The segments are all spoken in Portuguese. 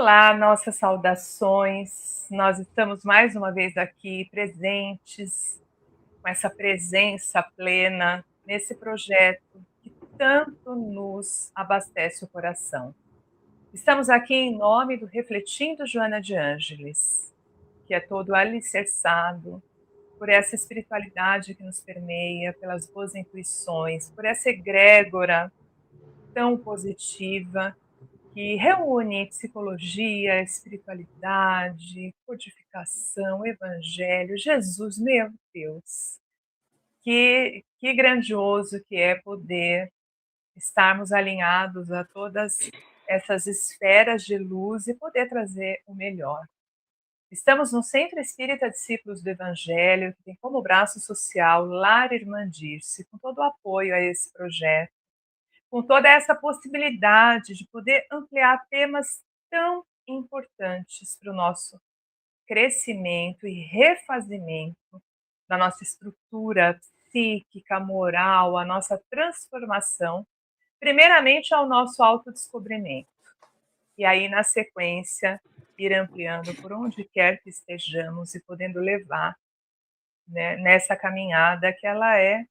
Olá, nossas saudações. Nós estamos mais uma vez aqui presentes, com essa presença plena nesse projeto que tanto nos abastece o coração. Estamos aqui em nome do Refletindo Joana de Ângeles, que é todo alicerçado por essa espiritualidade que nos permeia, pelas boas intuições, por essa egrégora tão positiva que reúne psicologia, espiritualidade, codificação, evangelho, Jesus, meu Deus, que grandioso que é poder estarmos alinhados a todas essas esferas de luz e poder trazer o melhor. Estamos no Centro Espírita Discípulos do Evangelho, que tem como braço social Lar Irmandir-se, com todo o apoio a esse projeto, com toda essa possibilidade de poder ampliar temas tão importantes para o nosso crescimento e refazimento da nossa estrutura psíquica, moral, a nossa transformação, primeiramente ao nosso autodescobrimento. E aí, na sequência, ir ampliando por onde quer que estejamos e podendo levar, né, nessa caminhada que ela é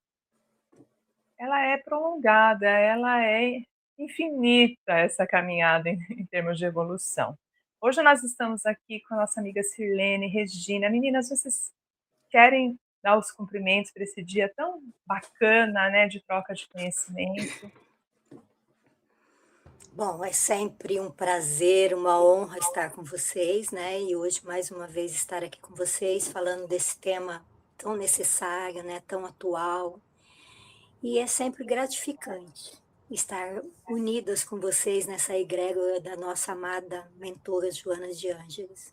prolongada, ela é infinita, essa caminhada em termos de evolução. Hoje nós estamos aqui com a nossa amiga Sirlene, Regina. Meninas, vocês querem dar os cumprimentos para esse dia tão bacana, né, de troca de conhecimento? Bom, é sempre um prazer, uma honra estar com vocês, né? E hoje, mais uma vez, estar aqui com vocês, falando desse tema tão necessário, né? Tão atual. E é sempre gratificante estar unidas com vocês nessa egrégora da nossa amada mentora Joana de Ângeles.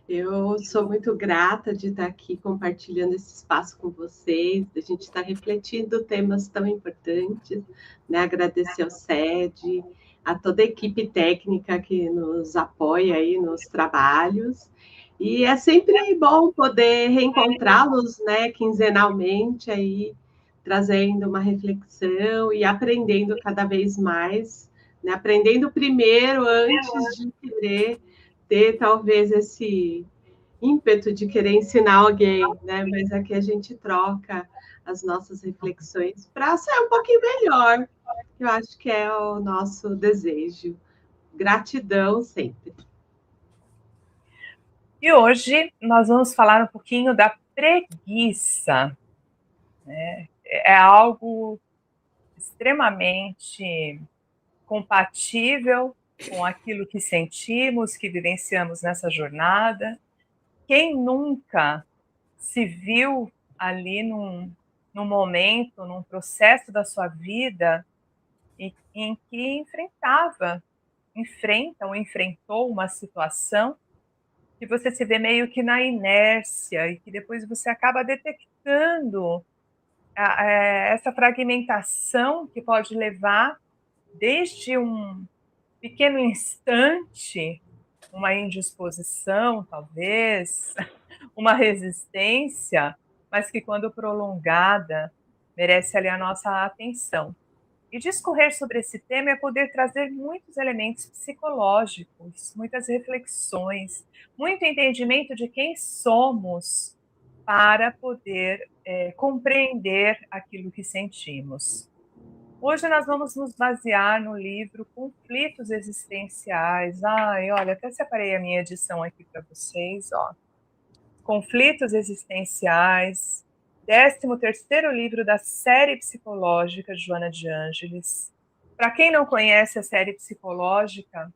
Eu sou muito grata de estar aqui compartilhando esse espaço com vocês, da gente estar refletindo temas tão importantes, né? Agradecer ao SED, a toda a equipe técnica que nos apoia aí nos trabalhos. E é sempre bom poder reencontrá-los, né, quinzenalmente aí, trazendo uma reflexão e aprendendo cada vez mais, né? Aprendendo primeiro antes de querer ter talvez esse ímpeto de querer ensinar alguém, né? Mas aqui a gente troca as nossas reflexões para ser um pouquinho melhor. Eu acho que é o nosso desejo. Gratidão sempre. E hoje nós vamos falar um pouquinho da preguiça, né? É algo extremamente compatível com aquilo que sentimos, que vivenciamos nessa jornada. Quem nunca se viu ali num momento, num processo da sua vida em que enfrenta ou enfrentou uma situação que você se vê meio que na inércia e que depois você acaba detectando essa fragmentação que pode levar desde um pequeno instante, uma indisposição, talvez, uma resistência, mas que, quando prolongada, merece ali a nossa atenção. E discorrer sobre esse tema é poder trazer muitos elementos psicológicos, muitas reflexões, muito entendimento de quem somos para poder compreender aquilo que sentimos. Hoje nós vamos nos basear no livro Conflitos Existenciais. Ai, olha, até separei a minha edição aqui para vocês, ó. Conflitos Existenciais, 13º livro da série psicológica de Joana de Ângeles. Para quem não conhece a série psicológica,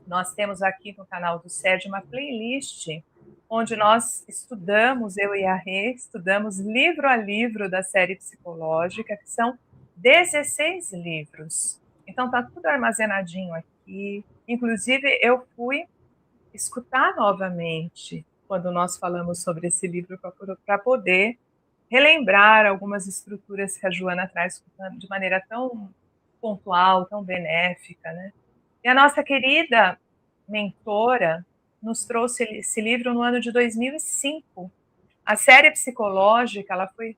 nós temos aqui no canal do SED uma playlist onde nós estudamos, eu e a Rê, estudamos livro a livro da série psicológica, que são 16 livros. Então está tudo armazenadinho aqui. Inclusive, eu fui escutar novamente quando nós falamos sobre esse livro para poder relembrar algumas estruturas que a Joana traz de maneira tão pontual, tão benéfica, né? E a nossa querida mentora nos trouxe esse livro no ano de 2005. A série psicológica, ela foi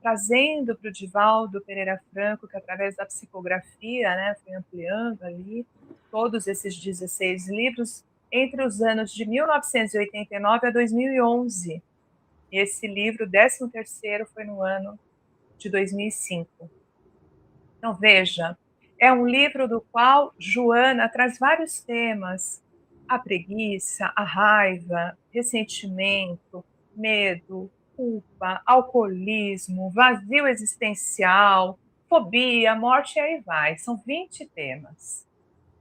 trazendo para o Divaldo Pereira Franco, que através da psicografia, né, foi ampliando ali todos esses 16 livros entre os anos de 1989 a 2011. E esse livro, o 13º, foi no ano de 2005. Então, veja, é um livro do qual Joana traz vários temas: a preguiça, a raiva, ressentimento, medo, culpa, alcoolismo, vazio existencial, fobia, morte, e aí vai. São 20 temas.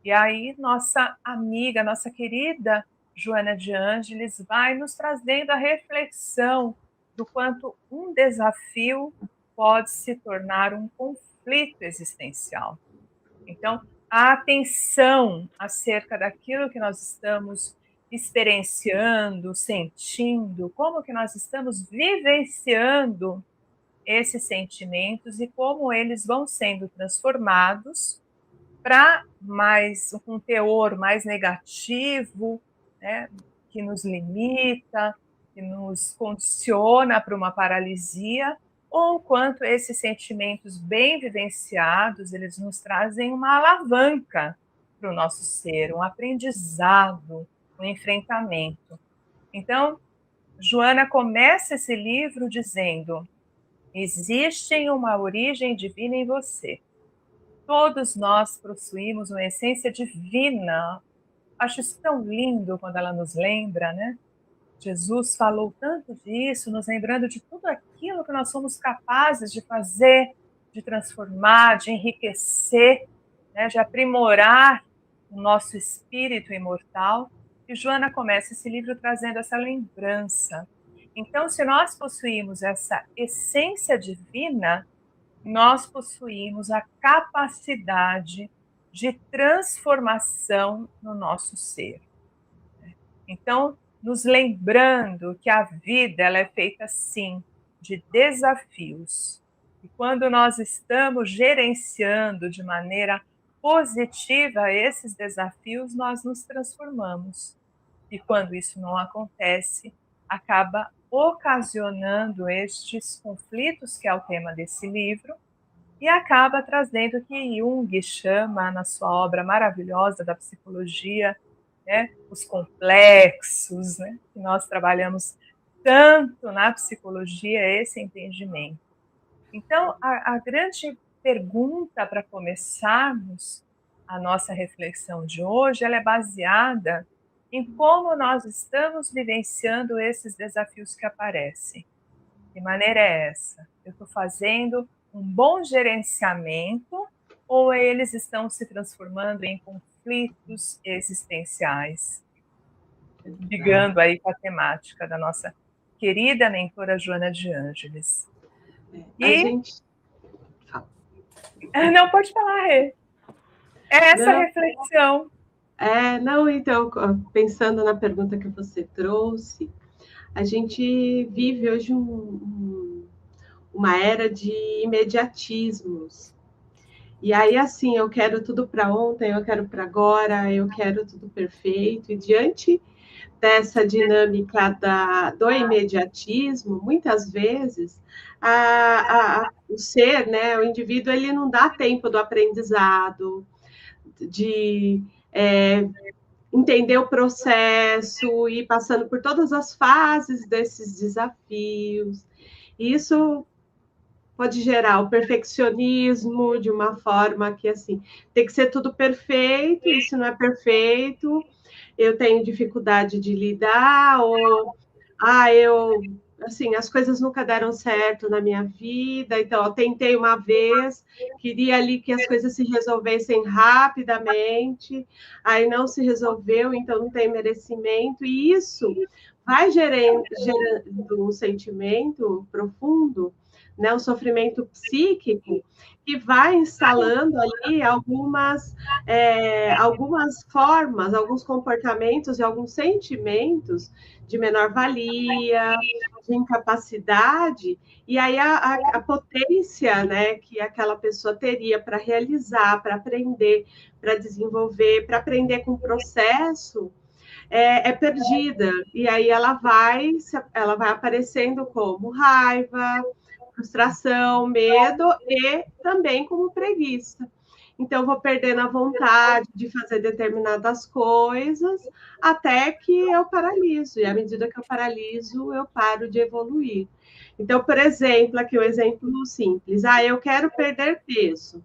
E aí nossa amiga, nossa querida Joana de Ângeles vai nos trazendo a reflexão do quanto um desafio pode se tornar um conflito existencial. Então, a atenção acerca daquilo que nós estamos experienciando, sentindo, como que nós estamos vivenciando esses sentimentos e como eles vão sendo transformados para um teor mais negativo, né, que nos limita, que nos condiciona para uma paralisia, ou quanto esses sentimentos bem vivenciados, eles nos trazem uma alavanca para o nosso ser, um aprendizado, um enfrentamento. Então, Joana começa esse livro dizendo: existe uma origem divina em você. Todos nós possuímos uma essência divina. Acho isso tão lindo quando ela nos lembra, né? Jesus falou tanto disso, nos lembrando de tudo aquilo que nós somos capazes de fazer, de transformar, de enriquecer, né? De aprimorar o nosso espírito imortal. E Joana começa esse livro trazendo essa lembrança. Então, se nós possuímos essa essência divina, nós possuímos a capacidade de transformação no nosso ser. Então, nos lembrando que a vida ela é feita, sim, de desafios. E quando nós estamos gerenciando de maneira positiva esses desafios, nós nos transformamos. E quando isso não acontece, acaba ocasionando estes conflitos, que é o tema desse livro, e acaba trazendo o que Jung chama, na sua obra maravilhosa da psicologia, né, os complexos, né, que nós trabalhamos tanto na psicologia, esse entendimento. Então, a grande pergunta para começarmos a nossa reflexão de hoje, ela é baseada em como nós estamos vivenciando esses desafios que aparecem. Que maneira é essa? Eu estou fazendo um bom gerenciamento ou eles estão se transformando em conflitos existenciais? Ligando aí com a temática da nossa querida mentora Joana de Ângeles. A gente... Não, pode falar, Rê. É essa reflexão. Então, pensando na pergunta que você trouxe, a gente vive hoje uma era de imediatismos. E aí, assim, eu quero tudo para ontem, eu quero para agora, eu quero tudo perfeito. E diante dessa dinâmica do imediatismo, muitas vezes, o ser, né, o indivíduo, ele não dá tempo do aprendizado, de entender o processo, ir passando por todas as fases desses desafios. Isso pode gerar o perfeccionismo de uma forma que, assim, tem que ser tudo perfeito, isso não é perfeito, eu tenho dificuldade de lidar, ou, assim, as coisas nunca deram certo na minha vida, então, eu tentei uma vez, queria ali que as coisas se resolvessem rapidamente, aí não se resolveu, então não tem merecimento, e isso vai gerando um sentimento profundo, né, um sofrimento psíquico, que vai instalando ali algumas formas, alguns comportamentos e alguns sentimentos de menor-valia, de incapacidade, e aí a potência, né, que aquela pessoa teria para realizar, para aprender, para desenvolver, para aprender com o processo, é perdida. E aí ela vai aparecendo como raiva, frustração, medo e também como preguiça. Então, eu vou perdendo a vontade de fazer determinadas coisas até que eu paraliso. E à medida que eu paraliso, eu paro de evoluir. Então, por exemplo, aqui um exemplo simples. Eu quero perder peso.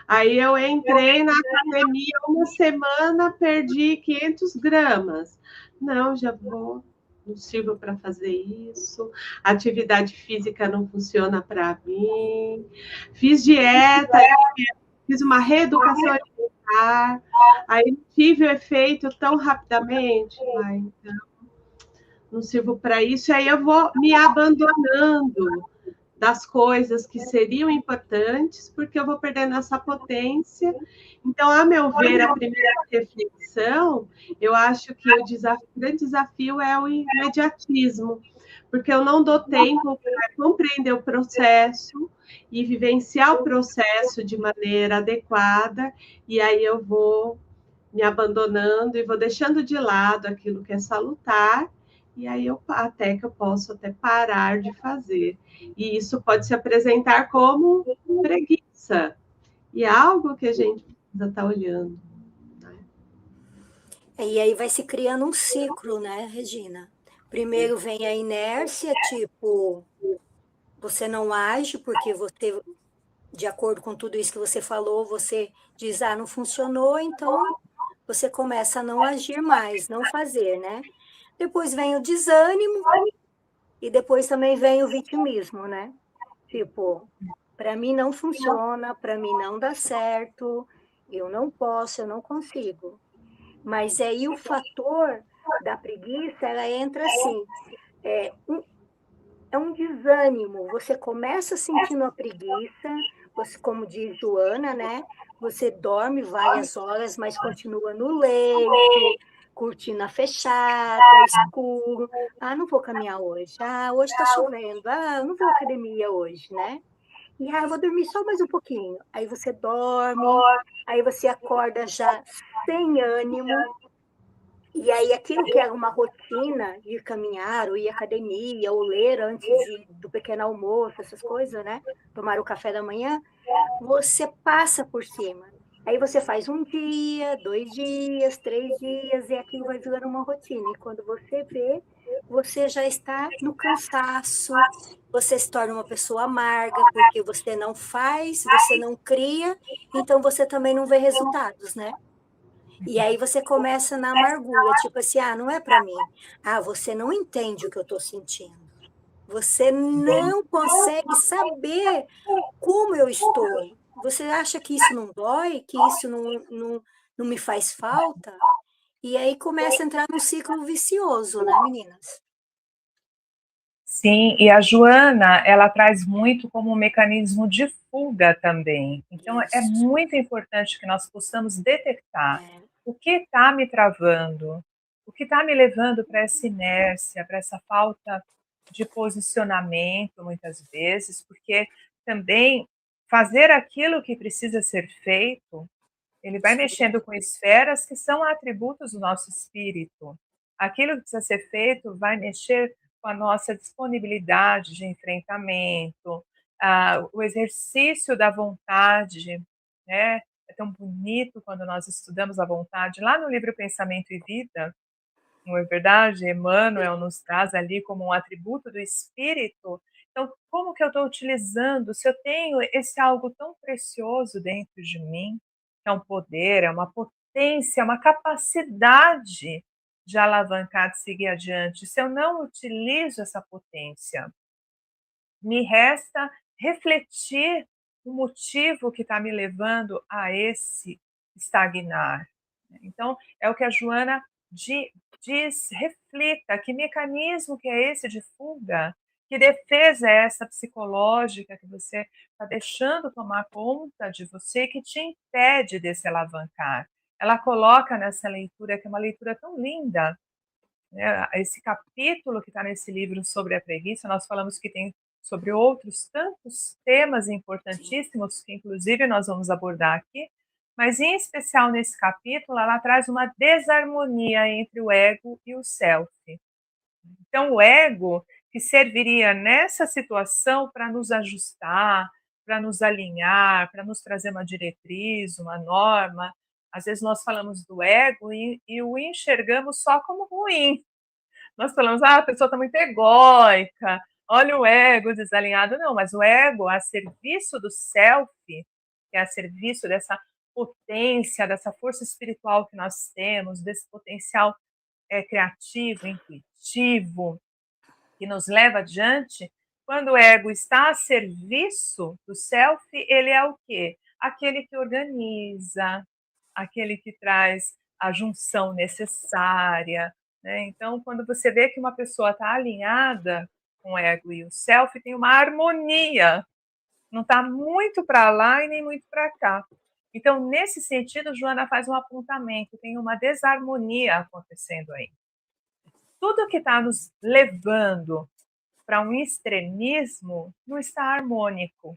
Aí eu entrei na academia uma semana, perdi 500 gramas. Não, já vou, não sirvo para fazer isso. Atividade física não funciona para mim. Fiz dieta, fiz uma reeducação alimentar, aí não tive o efeito tão rapidamente. Então, não sirvo para isso. Aí eu vou me abandonando das coisas que seriam importantes, porque eu vou perdendo essa potência. Então, a meu ver, a primeira reflexão, eu acho que o grande desafio é o imediatismo, porque eu não dou tempo para compreender o processo e vivenciar o processo de maneira adequada, e aí eu vou me abandonando e vou deixando de lado aquilo que é salutar, e aí até que eu posso até parar de fazer. E isso pode se apresentar como preguiça, e é algo que a gente precisa estar olhando. Né? E aí vai se criando um ciclo, né, Regina? Primeiro vem a inércia, tipo, você não age porque você, de acordo com tudo isso que você falou, você diz, não funcionou, então você começa a não agir mais, não fazer, né? Depois vem o desânimo e depois também vem o vitimismo, né? Tipo, para mim não funciona, para mim não dá certo, eu não posso, eu não consigo. Mas aí o fator da preguiça, ela entra assim, é um desânimo. Você começa sentindo a preguiça, você, como diz Joana, né? Você dorme várias horas, mas continua no leito, cortina fechada, escuro. Não vou caminhar hoje. Hoje está chovendo. Eu não vou à academia hoje, né? E eu vou dormir só mais um pouquinho. Aí você dorme, aí você acorda já sem ânimo. E aí, aquilo que era uma rotina, ir caminhar, ou ir à academia, ou ler antes do pequeno almoço, essas coisas, né? Tomar o café da manhã, você passa por cima. Aí você faz 1 dia, 2 dias, 3 dias, e aquilo vai virando uma rotina. E quando você vê, você já está no cansaço, você se torna uma pessoa amarga, porque você não faz, você não cria, então você também não vê resultados, né? E aí você começa na amargura, tipo assim, não é para mim. Você não entende o que eu estou sentindo. Você não consegue saber como eu estou. Você acha que isso não dói, que isso não me faz falta? E aí começa a entrar num ciclo vicioso, né, meninas? Sim, e a Joana, ela traz muito como um mecanismo de fuga também. Então, é Isso. muito importante que nós possamos detectar o que está me travando, o que está me levando para essa inércia, para essa falta de posicionamento, muitas vezes, porque também fazer aquilo que precisa ser feito, ele vai Sim. mexendo com esferas que são atributos do nosso espírito. Aquilo que precisa ser feito vai mexer com a nossa disponibilidade de enfrentamento, o exercício da vontade, né? É tão bonito quando nós estudamos a vontade. Lá no livro Pensamento e Vida, não é verdade? Emmanuel nos traz ali como um atributo do espírito. Então, como que eu estou utilizando? Se eu tenho esse algo tão precioso dentro de mim, que é um poder, é uma potência, uma capacidade de alavancar, de seguir adiante. Se eu não utilizo essa potência, me resta refletir o motivo que está me levando a esse estagnar. Então, é o que a Joana diz, reflita, que mecanismo que é esse de fuga? Que defesa é essa psicológica que você está deixando tomar conta de você, que te impede desse alavancar? Ela coloca nessa leitura, que é uma leitura tão linda, né? Esse capítulo que está nesse livro sobre a preguiça, nós falamos que tem sobre outros tantos temas importantíssimos, que inclusive nós vamos abordar aqui, mas em especial nesse capítulo, ela traz uma desarmonia entre o ego e o self. Então, o ego, que serviria nessa situação para nos ajustar, para nos alinhar, para nos trazer uma diretriz, uma norma. Às vezes nós falamos do ego e o enxergamos só como ruim. Nós falamos, a pessoa está muito egóica, olha o ego desalinhado. Não, mas o ego a serviço do self, que é a serviço dessa potência, dessa força espiritual que nós temos, desse potencial criativo, intuitivo, que nos leva adiante. Quando o ego está a serviço do self, ele é o quê? Aquele que organiza, aquele que traz a junção necessária, né? Então, quando você vê que uma pessoa está alinhada com o ego e o self, tem uma harmonia, não está muito para lá e nem muito para cá. Então, nesse sentido, Joana faz um apontamento, tem uma desarmonia acontecendo aí. Tudo que está nos levando para um extremismo não está harmônico.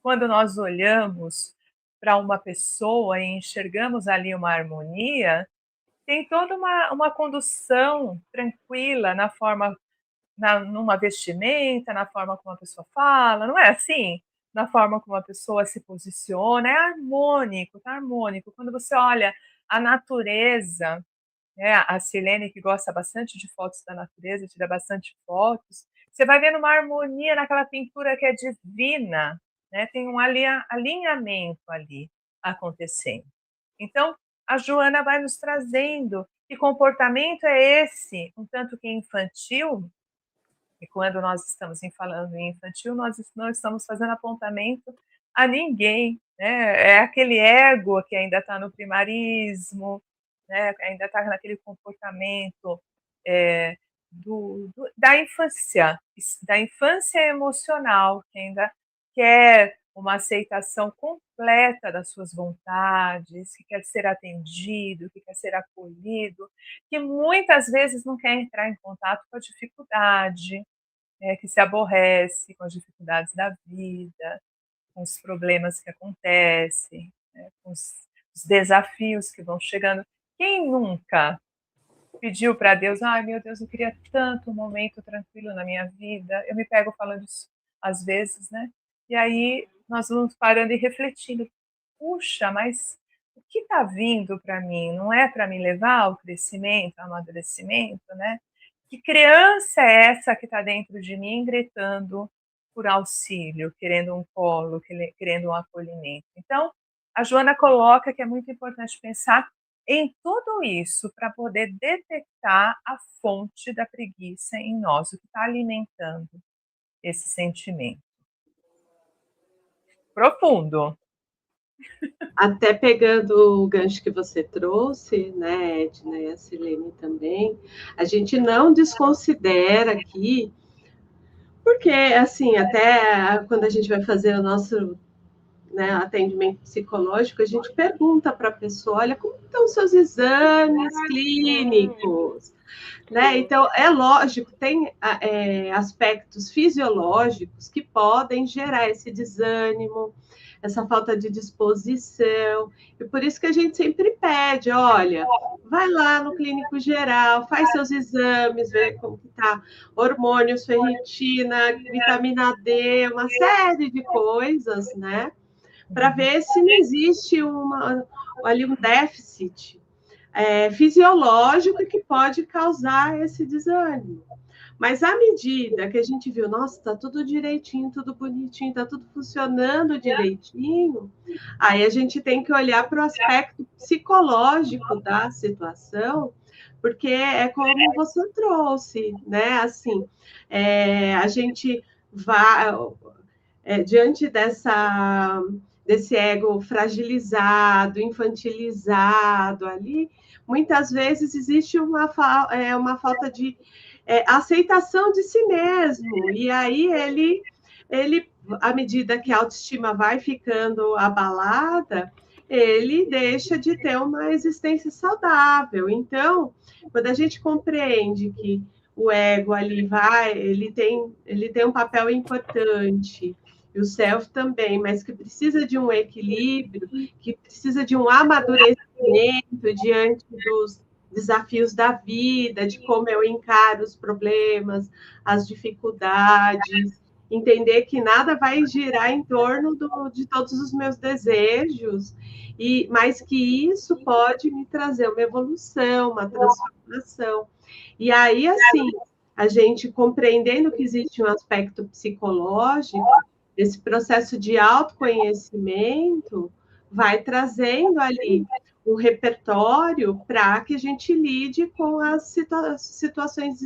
Quando nós olhamos para uma pessoa e enxergamos ali uma harmonia, tem toda uma condução tranquila na forma, numa vestimenta, na forma como a pessoa fala, não é assim? Na forma como a pessoa se posiciona, é harmônico, tá harmônico. Quando você olha a natureza, né, a Silene, que gosta bastante de fotos da natureza, tira bastante fotos, você vai vendo uma harmonia naquela pintura que é divina, né? Tem um alinhamento ali acontecendo. Então, a Joana vai nos trazendo que comportamento é esse, um tanto que infantil, e quando nós estamos falando em infantil, nós não estamos fazendo apontamento a ninguém, né? É aquele ego que ainda está no primarismo, né? Ainda está naquele comportamento da infância emocional, que ainda quer uma aceitação completa das suas vontades, que quer ser atendido, que quer ser acolhido, que muitas vezes não quer entrar em contato com a dificuldade, que se aborrece com as dificuldades da vida, com os problemas que acontecem, né, com os desafios que vão chegando. Quem nunca pediu para Deus, ai meu Deus, eu queria tanto um momento tranquilo na minha vida? Eu me pego falando isso às vezes, né? E aí nós vamos parando e refletindo, puxa, mas o que está vindo para mim? Não é para me levar ao crescimento, ao amadurecimento, né? Que criança é essa que está dentro de mim gritando por auxílio, querendo um colo, querendo um acolhimento? Então, a Joana coloca que é muito importante pensar em tudo isso para poder detectar a fonte da preguiça em nós, o que está alimentando esse sentimento. Profundo. Até pegando o gancho que você trouxe, né, Edna e a Silene também, a gente não desconsidera aqui, porque, assim, até quando a gente vai fazer o nosso, né, atendimento psicológico, a gente pergunta para a pessoa, olha, como estão os seus exames clínicos? Né? Então, é lógico, tem aspectos fisiológicos que podem gerar esse desânimo, essa falta de disposição, e por isso que a gente sempre pede, olha, vai lá no clínico geral, faz seus exames, vê como que tá hormônios, ferritina, vitamina D, uma série de coisas, né? Para ver se não existe ali um déficit fisiológico que pode causar esse desânimo. Mas à medida que a gente viu, nossa, está tudo direitinho, tudo bonitinho, está tudo funcionando direitinho, aí a gente tem que olhar para o aspecto psicológico da situação, porque é como você trouxe, né? Assim, a gente vai diante desse ego fragilizado, infantilizado ali, muitas vezes existe uma falta de aceitação de si mesmo, e aí ele, à medida que a autoestima vai ficando abalada, ele deixa de ter uma existência saudável. Então, quando a gente compreende que o ego ali ele tem um papel importante, e o self também, mas que precisa de um equilíbrio, que precisa de um amadurecimento diante desafios da vida, de como eu encaro os problemas, as dificuldades, entender que nada vai girar em torno de todos os meus desejos, mas que isso pode me trazer uma evolução, uma transformação. E aí, assim, a gente compreendendo que existe um aspecto psicológico, esse processo de autoconhecimento vai trazendo ali um repertório para que a gente lide com as situações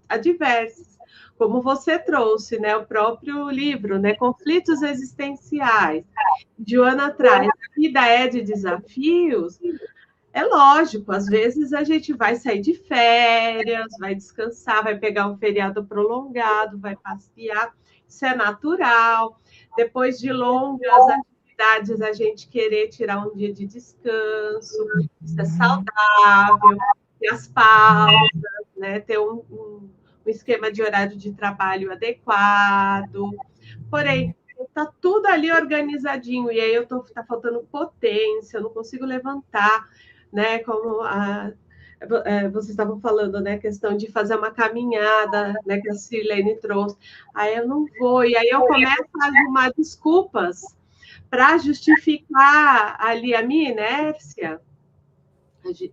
adversas. Como você trouxe, né, o próprio livro, né, Conflitos Existenciais. Joana traz, a vida é de desafios. É lógico, às vezes a gente vai sair de férias, vai descansar, vai pegar um feriado prolongado, vai passear, isso é natural. Depois de longas atividades, a gente querer tirar um dia de descanso, isso é saudável, ter as pausas, né? Ter um esquema de horário de trabalho adequado. Porém, está tudo ali organizadinho, e aí tá faltando potência, eu não consigo levantar, né? Como vocês estavam falando, né? A questão de fazer uma caminhada, né? Que a Sirlene trouxe. Aí eu não vou, e aí eu começo a arrumar desculpas para justificar ali a minha inércia.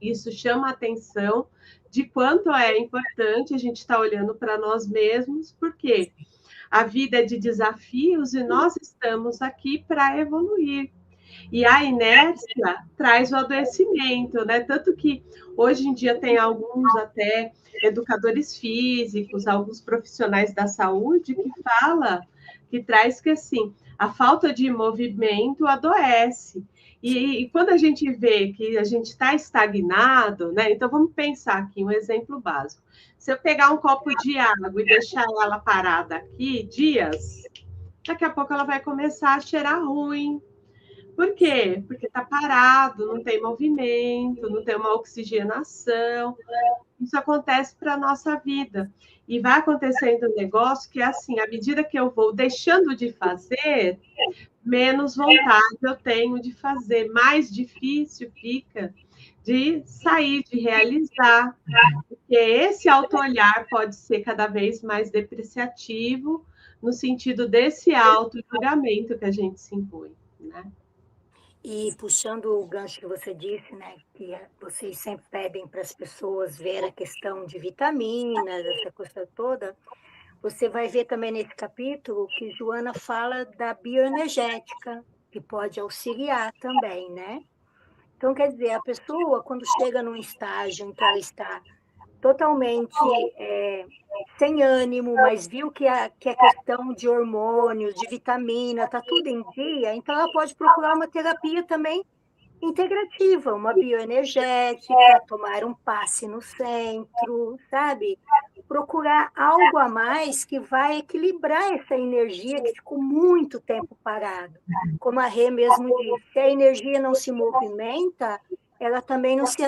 Isso chama a atenção de quanto é importante a gente estar olhando para nós mesmos, porque a vida é de desafios e nós estamos aqui para evoluir. E a inércia traz o adoecimento, né? Tanto que hoje em dia tem alguns até educadores físicos, alguns profissionais da saúde que traz que assim, a falta de movimento adoece. E quando a gente vê que a gente está estagnado, né? Então vamos pensar aqui um exemplo básico. Se eu pegar um copo de água e deixar ela parada aqui dias, daqui a pouco ela vai começar a cheirar ruim. Por quê? Porque está parado, não tem movimento, não tem uma oxigenação. Isso acontece para a nossa vida. E vai acontecendo um negócio que é assim, à medida que eu vou deixando de fazer, menos vontade eu tenho de fazer, mais difícil fica de sair, de realizar. Porque esse auto-olhar pode ser cada vez mais depreciativo no sentido desse auto-julgamento que a gente se impõe, né? E puxando o gancho que você disse, né, que vocês sempre pedem para as pessoas ver a questão de vitaminas, essa coisa toda, você vai ver também nesse capítulo que Joana fala da bioenergética, que pode auxiliar também, né? Então, quer dizer, a pessoa, quando chega num estágio em que ela está totalmente sem ânimo, mas viu que a questão de hormônios, de vitamina, está tudo em dia, então ela pode procurar uma terapia também integrativa, uma bioenergética, tomar um passe no centro, sabe? Procurar algo a mais que vai equilibrar essa energia que ficou muito tempo parada. Como a Rê mesmo disse, se a energia não se movimenta, ela também não se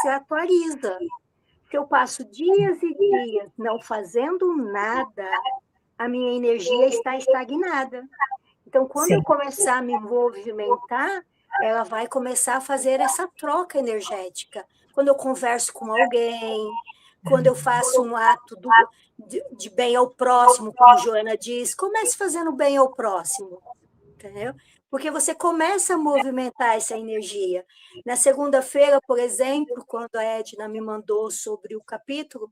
atualiza. Se eu passo dias e dias não fazendo nada, a minha energia está estagnada. Então, quando eu começar a me movimentar, ela vai começar a fazer essa troca energética. Quando eu converso com alguém, quando eu faço um ato de bem ao próximo, como Joana diz, comece fazendo bem ao próximo, entendeu? Porque você começa a movimentar essa energia. Na segunda-feira, por exemplo, quando a Edna me mandou sobre o capítulo,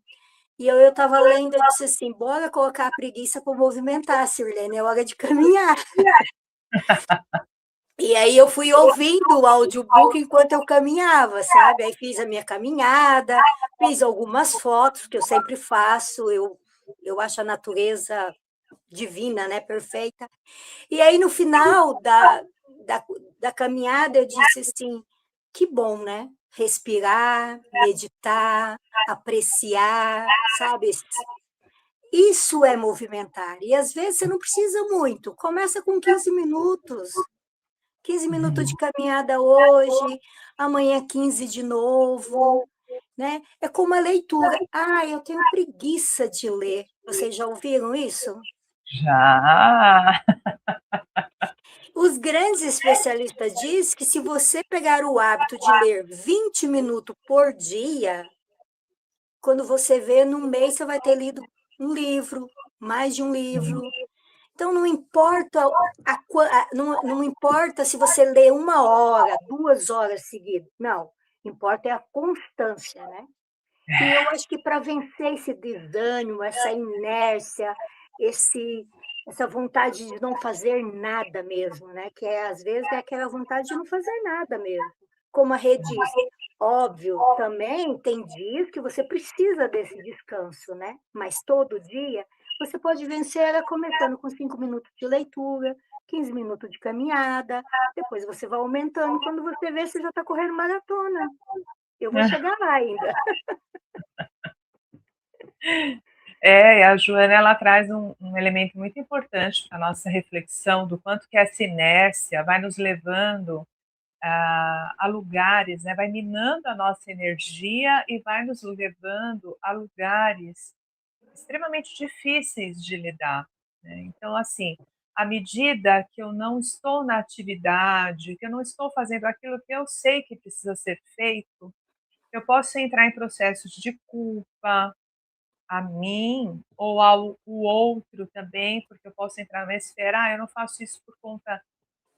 e eu estava lendo, eu disse assim, bora colocar a preguiça para movimentar, Sirlene, é hora de caminhar. E aí eu fui ouvindo o audiobook enquanto eu caminhava, sabe? Aí fiz a minha caminhada, fiz algumas fotos, que eu sempre faço, eu acho a natureza divina, né? Perfeita. E aí, no final da caminhada, eu disse assim, que bom, né? Respirar, meditar, apreciar, sabe? Isso é movimentar. E, às vezes, você não precisa muito. Começa com 15 minutos. 15 minutos de caminhada hoje, amanhã 15 de novo, né? É como a leitura. Ah, eu tenho preguiça de ler. Vocês já ouviram isso? Já. Os grandes especialistas dizem que se você pegar o hábito de ler 20 minutos por dia, quando você vê, num mês você vai ter lido um livro, mais de um livro. Então, não importa, não importa se você lê 1 hora, 2 horas seguidas. Não, importa é a constância, né? E eu acho que para vencer esse desânimo, essa inércia, essa vontade de não fazer nada mesmo, né? Que às vezes é aquela vontade de não fazer nada mesmo. Como a Rê disse, óbvio, também tem dias que você precisa desse descanso, né? Mas todo dia você pode vencer ela começando com 5 minutos de leitura, 15 minutos de caminhada, depois você vai aumentando, quando você vê, você já está correndo maratona. Eu vou chegar lá ainda. A Joana ela traz um elemento muito importante para a nossa reflexão do quanto que essa inércia vai nos levando a lugares, né? Vai minando a nossa energia e vai nos levando a lugares extremamente difíceis de lidar. Né? Então, assim, à medida que eu não estou na atividade, que eu não estou fazendo aquilo que eu sei que precisa ser feito, eu posso entrar em processos de culpa, a mim ou ao o outro também, porque eu posso entrar numa esfera, eu não faço isso por conta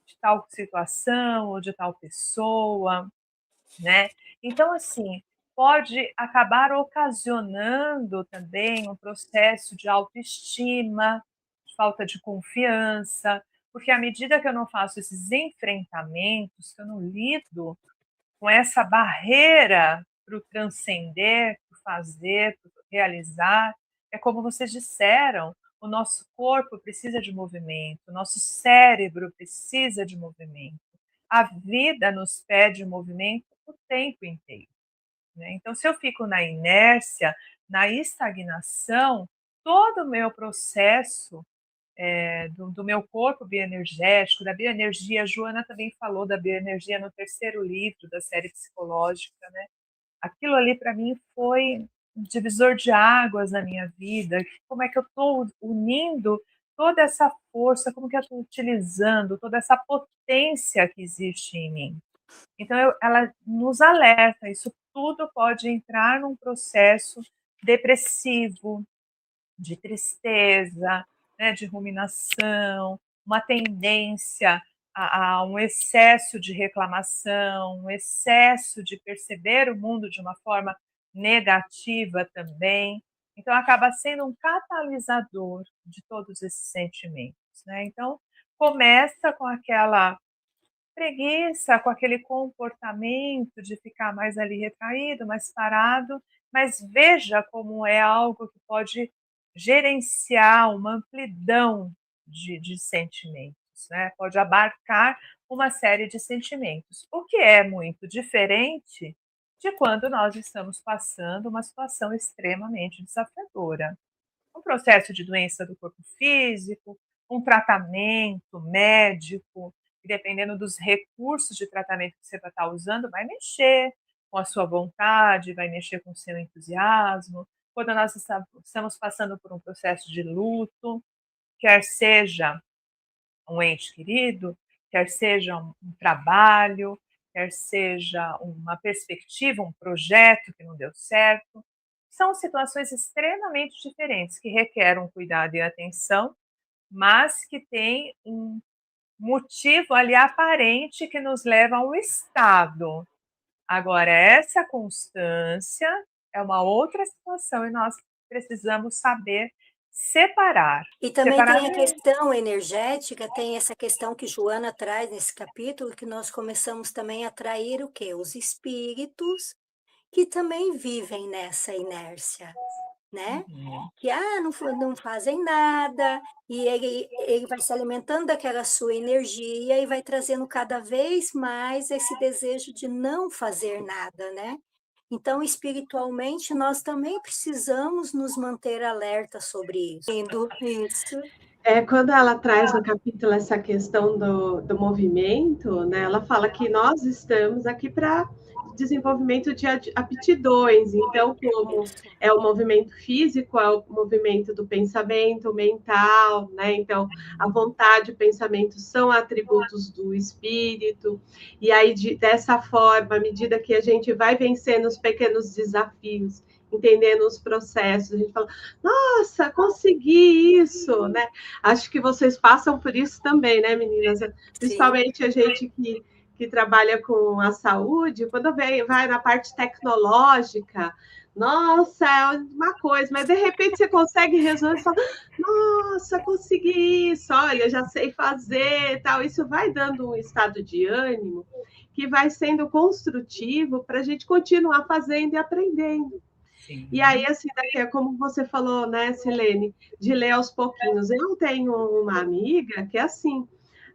de tal situação ou de tal pessoa, né. Então, assim, pode acabar ocasionando também um processo de autoestima, de falta de confiança, porque à medida que eu não faço esses enfrentamentos, que eu não lido com essa barreira para o transcender, para o fazer, para o realizar. É como vocês disseram, o nosso corpo precisa de movimento, o nosso cérebro precisa de movimento. A vida nos pede movimento o tempo inteiro. Né? Então, se eu fico na inércia, na estagnação, todo o meu processo do meu corpo bioenergético, da bioenergia. A Joana também falou da bioenergia no terceiro livro da série psicológica, né? Aquilo ali para mim foi um divisor de águas na minha vida. Como é que eu estou unindo toda essa força, como que eu estou utilizando toda essa potência que existe em mim. Então, ela nos alerta, isso tudo pode entrar num processo depressivo, de tristeza, né, de ruminação, uma tendência a um excesso de reclamação, um excesso de perceber o mundo de uma forma negativa também. Então, acaba sendo um catalisador de todos esses sentimentos. Né? Então, começa com aquela preguiça, com aquele comportamento de ficar mais ali retraído, mais parado, mas veja como é algo que pode gerenciar uma amplidão de sentimentos, né? Pode abarcar uma série de sentimentos, o que é muito diferente de quando nós estamos passando uma situação extremamente desafiadora, um processo de doença do corpo físico, um tratamento médico, e dependendo dos recursos de tratamento que você vai estar usando, vai mexer com a sua vontade, vai mexer com o seu entusiasmo. Quando nós estamos passando por um processo de luto, quer seja um ente querido, quer seja um trabalho, quer seja uma perspectiva, um projeto que não deu certo, são situações extremamente diferentes que requerem um cuidado e atenção, mas que têm um motivo ali aparente que nos leva a um estado. Agora, essa constância é uma outra situação e nós precisamos saber separar. E também Separar tem a questão energética, tem essa questão que Joana traz nesse capítulo, que nós começamos também a atrair o quê? Os espíritos que também vivem nessa inércia, né? Uhum. Que não fazem nada, e ele vai se alimentando daquela sua energia e vai trazendo cada vez mais esse desejo de não fazer nada, né? Então, espiritualmente, nós também precisamos nos manter alerta sobre isso. Isso. Quando ela traz no capítulo essa questão do movimento, né, ela fala que nós estamos aqui para desenvolvimento de aptidões. Então, como Isso. é o movimento físico, é o movimento do pensamento, mental, né? Então, a vontade e o pensamento são atributos do espírito. E aí, dessa forma, à medida que a gente vai vencendo os pequenos desafios, entendendo os processos, a gente fala, nossa, consegui isso, né? Acho que vocês passam por isso também, né, meninas? Sim. Principalmente a gente que trabalha com a saúde, quando vai na parte tecnológica, nossa, é uma coisa, mas de repente você consegue resolver e fala, nossa, consegui isso, olha, já sei fazer, tal. Isso vai dando um estado de ânimo que vai sendo construtivo para a gente continuar fazendo e aprendendo. Sim. E aí, assim, daqui é como você falou, né, Silene, de ler aos pouquinhos. Eu tenho uma amiga que é assim,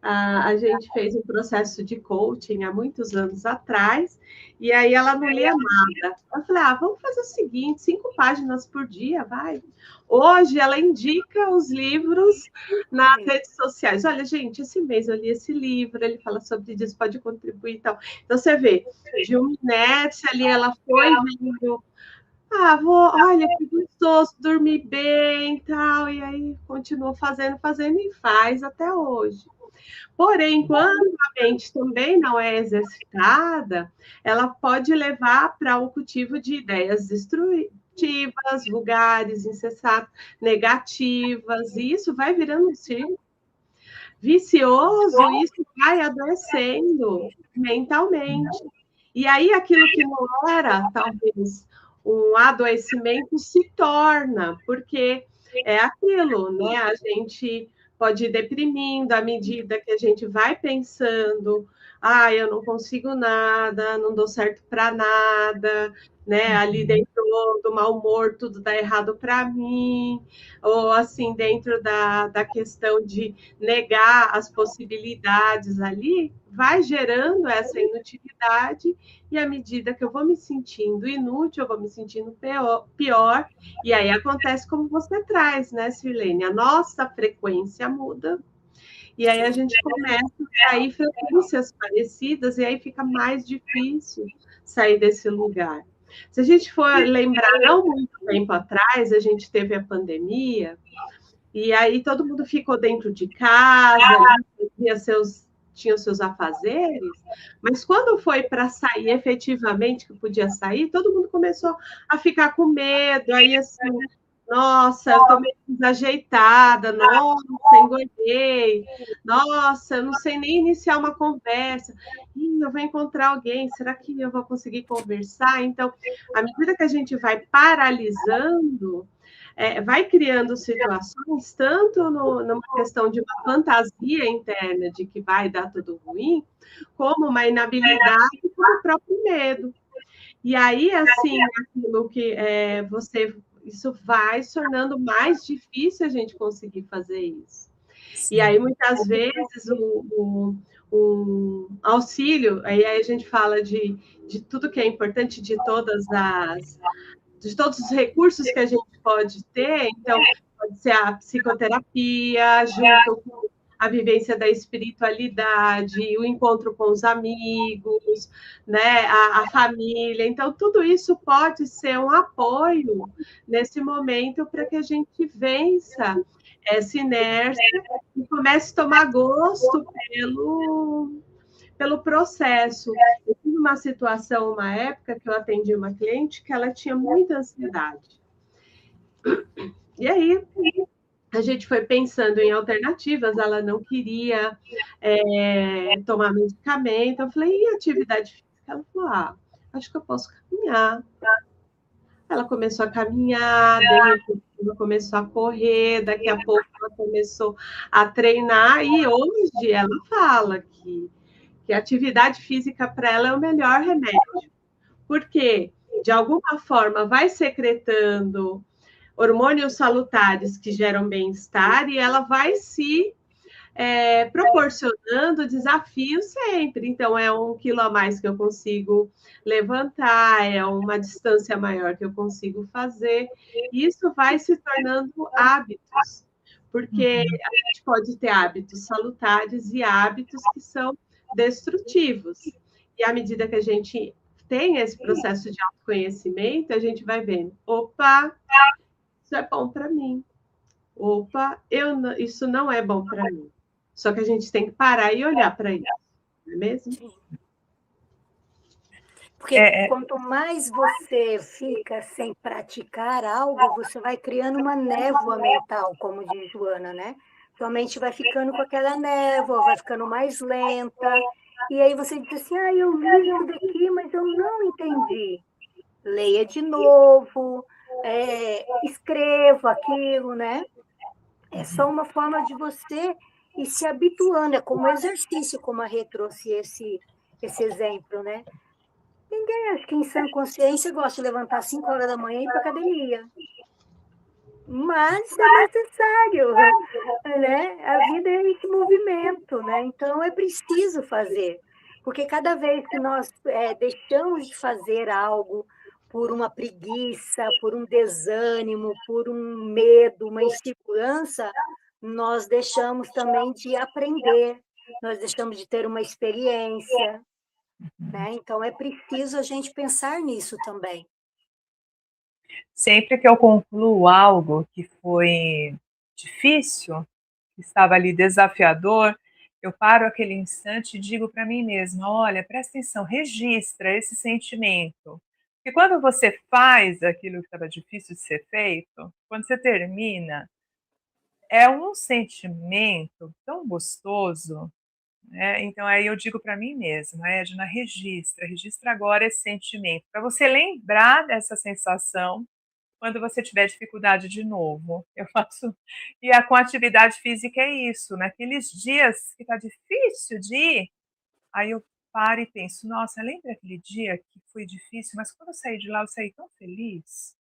a gente fez um processo de coaching há muitos anos atrás, e aí ela não lia nada. Eu falei, vamos fazer o seguinte, 5 páginas por dia, vai. Hoje ela indica os livros nas redes sociais. Olha, gente, esse mês eu li esse livro, ele fala sobre isso, pode contribuir e tal. Então, você vê, de uma inércia ali, ela foi vendo olha, que gostoso, dormir bem e tal. E aí continuou fazendo e faz até hoje. Porém, quando a mente também não é exercitada, ela pode levar para o cultivo de ideias destrutivas, vulgares, insensatas, negativas, e isso vai virando um círculo vicioso, e isso vai adoecendo mentalmente. E aí, aquilo que não era, talvez, um adoecimento se torna, porque é aquilo, né? A gente pode ir deprimindo à medida que a gente vai pensando, eu não consigo nada, não dou certo para nada, né? Ali dentro do mau humor, tudo dá errado para mim, ou assim, dentro da questão de negar as possibilidades ali, vai gerando essa inutilidade, e à medida que eu vou me sentindo inútil, eu vou me sentindo pior, e aí acontece como você traz, né, Sirlene? A nossa frequência muda, e aí a gente começa a cair frequências parecidas, e aí fica mais difícil sair desse lugar. Se a gente for lembrar, não muito tempo atrás, a gente teve a pandemia, e aí todo mundo ficou dentro de casa, tinha os seus afazeres, mas quando foi para sair efetivamente, que podia sair, todo mundo começou a ficar com medo, aí assim, nossa, eu estou meio desajeitada, nossa, engordei, nossa, eu não sei nem iniciar uma conversa, eu vou encontrar alguém, será que eu vou conseguir conversar? Então, à medida que a gente vai paralisando, vai criando situações, tanto numa questão de uma fantasia interna de que vai dar tudo ruim, como uma inabilidade com o próprio medo. E aí, assim, aquilo que isso vai se tornando mais difícil a gente conseguir fazer isso. Sim. E aí, muitas vezes, o auxílio, aí a gente fala de tudo que é importante, de todos os recursos que a gente pode ter, então, pode ser a psicoterapia, junto com a vivência da espiritualidade, o encontro com os amigos, né, a família. Então, tudo isso pode ser um apoio nesse momento para que a gente vença essa inércia e comece a tomar gosto pelo processo. Eu tive uma situação, uma época, que eu atendi uma cliente que ela tinha muita ansiedade. E aí, a gente foi pensando em alternativas, ela não queria tomar medicamento. Eu falei, e atividade física? Ela falou, acho que eu posso caminhar. Ela começou a caminhar, de repente ela começou a correr, daqui a pouco ela começou a treinar, e hoje ela fala que a atividade física para ela é o melhor remédio, porque, de alguma forma, vai secretando hormônios salutares que geram bem-estar, e ela vai se proporcionando desafio sempre. Então, é 1 quilo a mais que eu consigo levantar, é uma distância maior que eu consigo fazer. Isso vai se tornando hábitos, porque a gente pode ter hábitos salutares e hábitos que são destrutivos. E à medida que a gente tem esse processo de autoconhecimento, a gente vai vendo, opa, isso é bom para mim. Opa, isso não é bom para mim. Só que a gente tem que parar e olhar para isso, não é mesmo? Sim. Porque quanto mais você fica sem praticar algo, você vai criando uma névoa mental, como diz Joana, né? Sua mente vai ficando com aquela névoa, vai ficando mais lenta. E aí você diz assim, eu li isso daqui, mas eu não entendi. Leia de novo, escreva aquilo, né? É só uma forma de você ir se habituando, é como exercício, como a Rê trouxe esse exemplo, né? Ninguém, acho que em sã consciência, gosta de levantar às 5 horas da manhã e ir para a academia. Mas é necessário, né? A vida é esse movimento, né? Então é preciso fazer. Porque cada vez que nós deixamos de fazer algo por uma preguiça, por um desânimo, por um medo, uma insegurança, nós deixamos também de aprender, nós deixamos de ter uma experiência, né? Então, é preciso a gente pensar nisso também. Sempre que eu concluo algo que foi difícil, que estava ali desafiador, eu paro aquele instante e digo para mim mesma: olha, presta atenção, registra esse sentimento. Porque quando você faz aquilo que estava difícil de ser feito, quando você termina, é um sentimento tão gostoso, né? Então aí eu digo para mim mesma, Edna, registra agora esse sentimento, para você lembrar dessa sensação quando você tiver dificuldade de novo. Eu faço. Com a atividade física é isso. Naqueles dias que está difícil de ir, aí eu paro e penso: nossa, lembra aquele dia que foi difícil, mas quando eu saí de lá, eu saí tão feliz.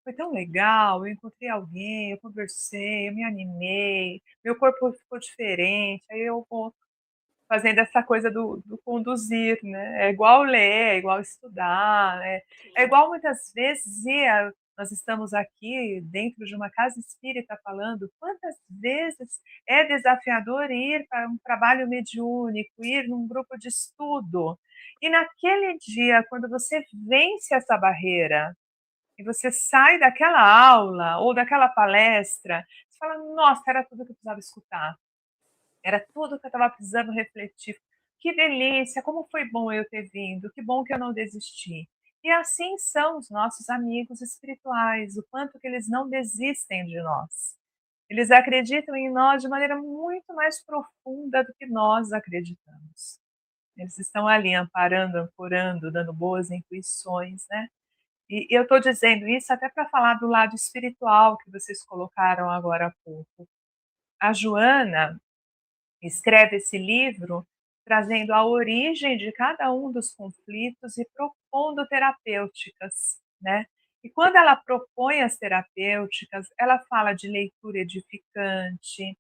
Foi tão legal, eu encontrei alguém, eu conversei, eu me animei, meu corpo ficou diferente. Aí eu vou fazendo essa coisa do conduzir, né? É igual ler, é igual estudar, é igual muitas vezes nós estamos aqui dentro de uma casa espírita falando quantas vezes é desafiador ir para um trabalho mediúnico, ir num grupo de estudo. E naquele dia, quando você vence essa barreira e você sai daquela aula ou daquela palestra, você fala: nossa, era tudo que eu precisava escutar. Era tudo que eu estava precisando refletir. Que delícia, como foi bom eu ter vindo, que bom que eu não desisti. E assim são os nossos amigos espirituais, o quanto que eles não desistem de nós. Eles acreditam em nós de maneira muito mais profunda do que nós acreditamos. Eles estão ali amparando, ancorando, dando boas intuições, né? E eu estou dizendo isso até para falar do lado espiritual que vocês colocaram agora há pouco. A Joana escreve esse livro trazendo a origem de cada um dos conflitos e propondo terapêuticas, né? E quando ela propõe as terapêuticas, ela fala de leitura edificante,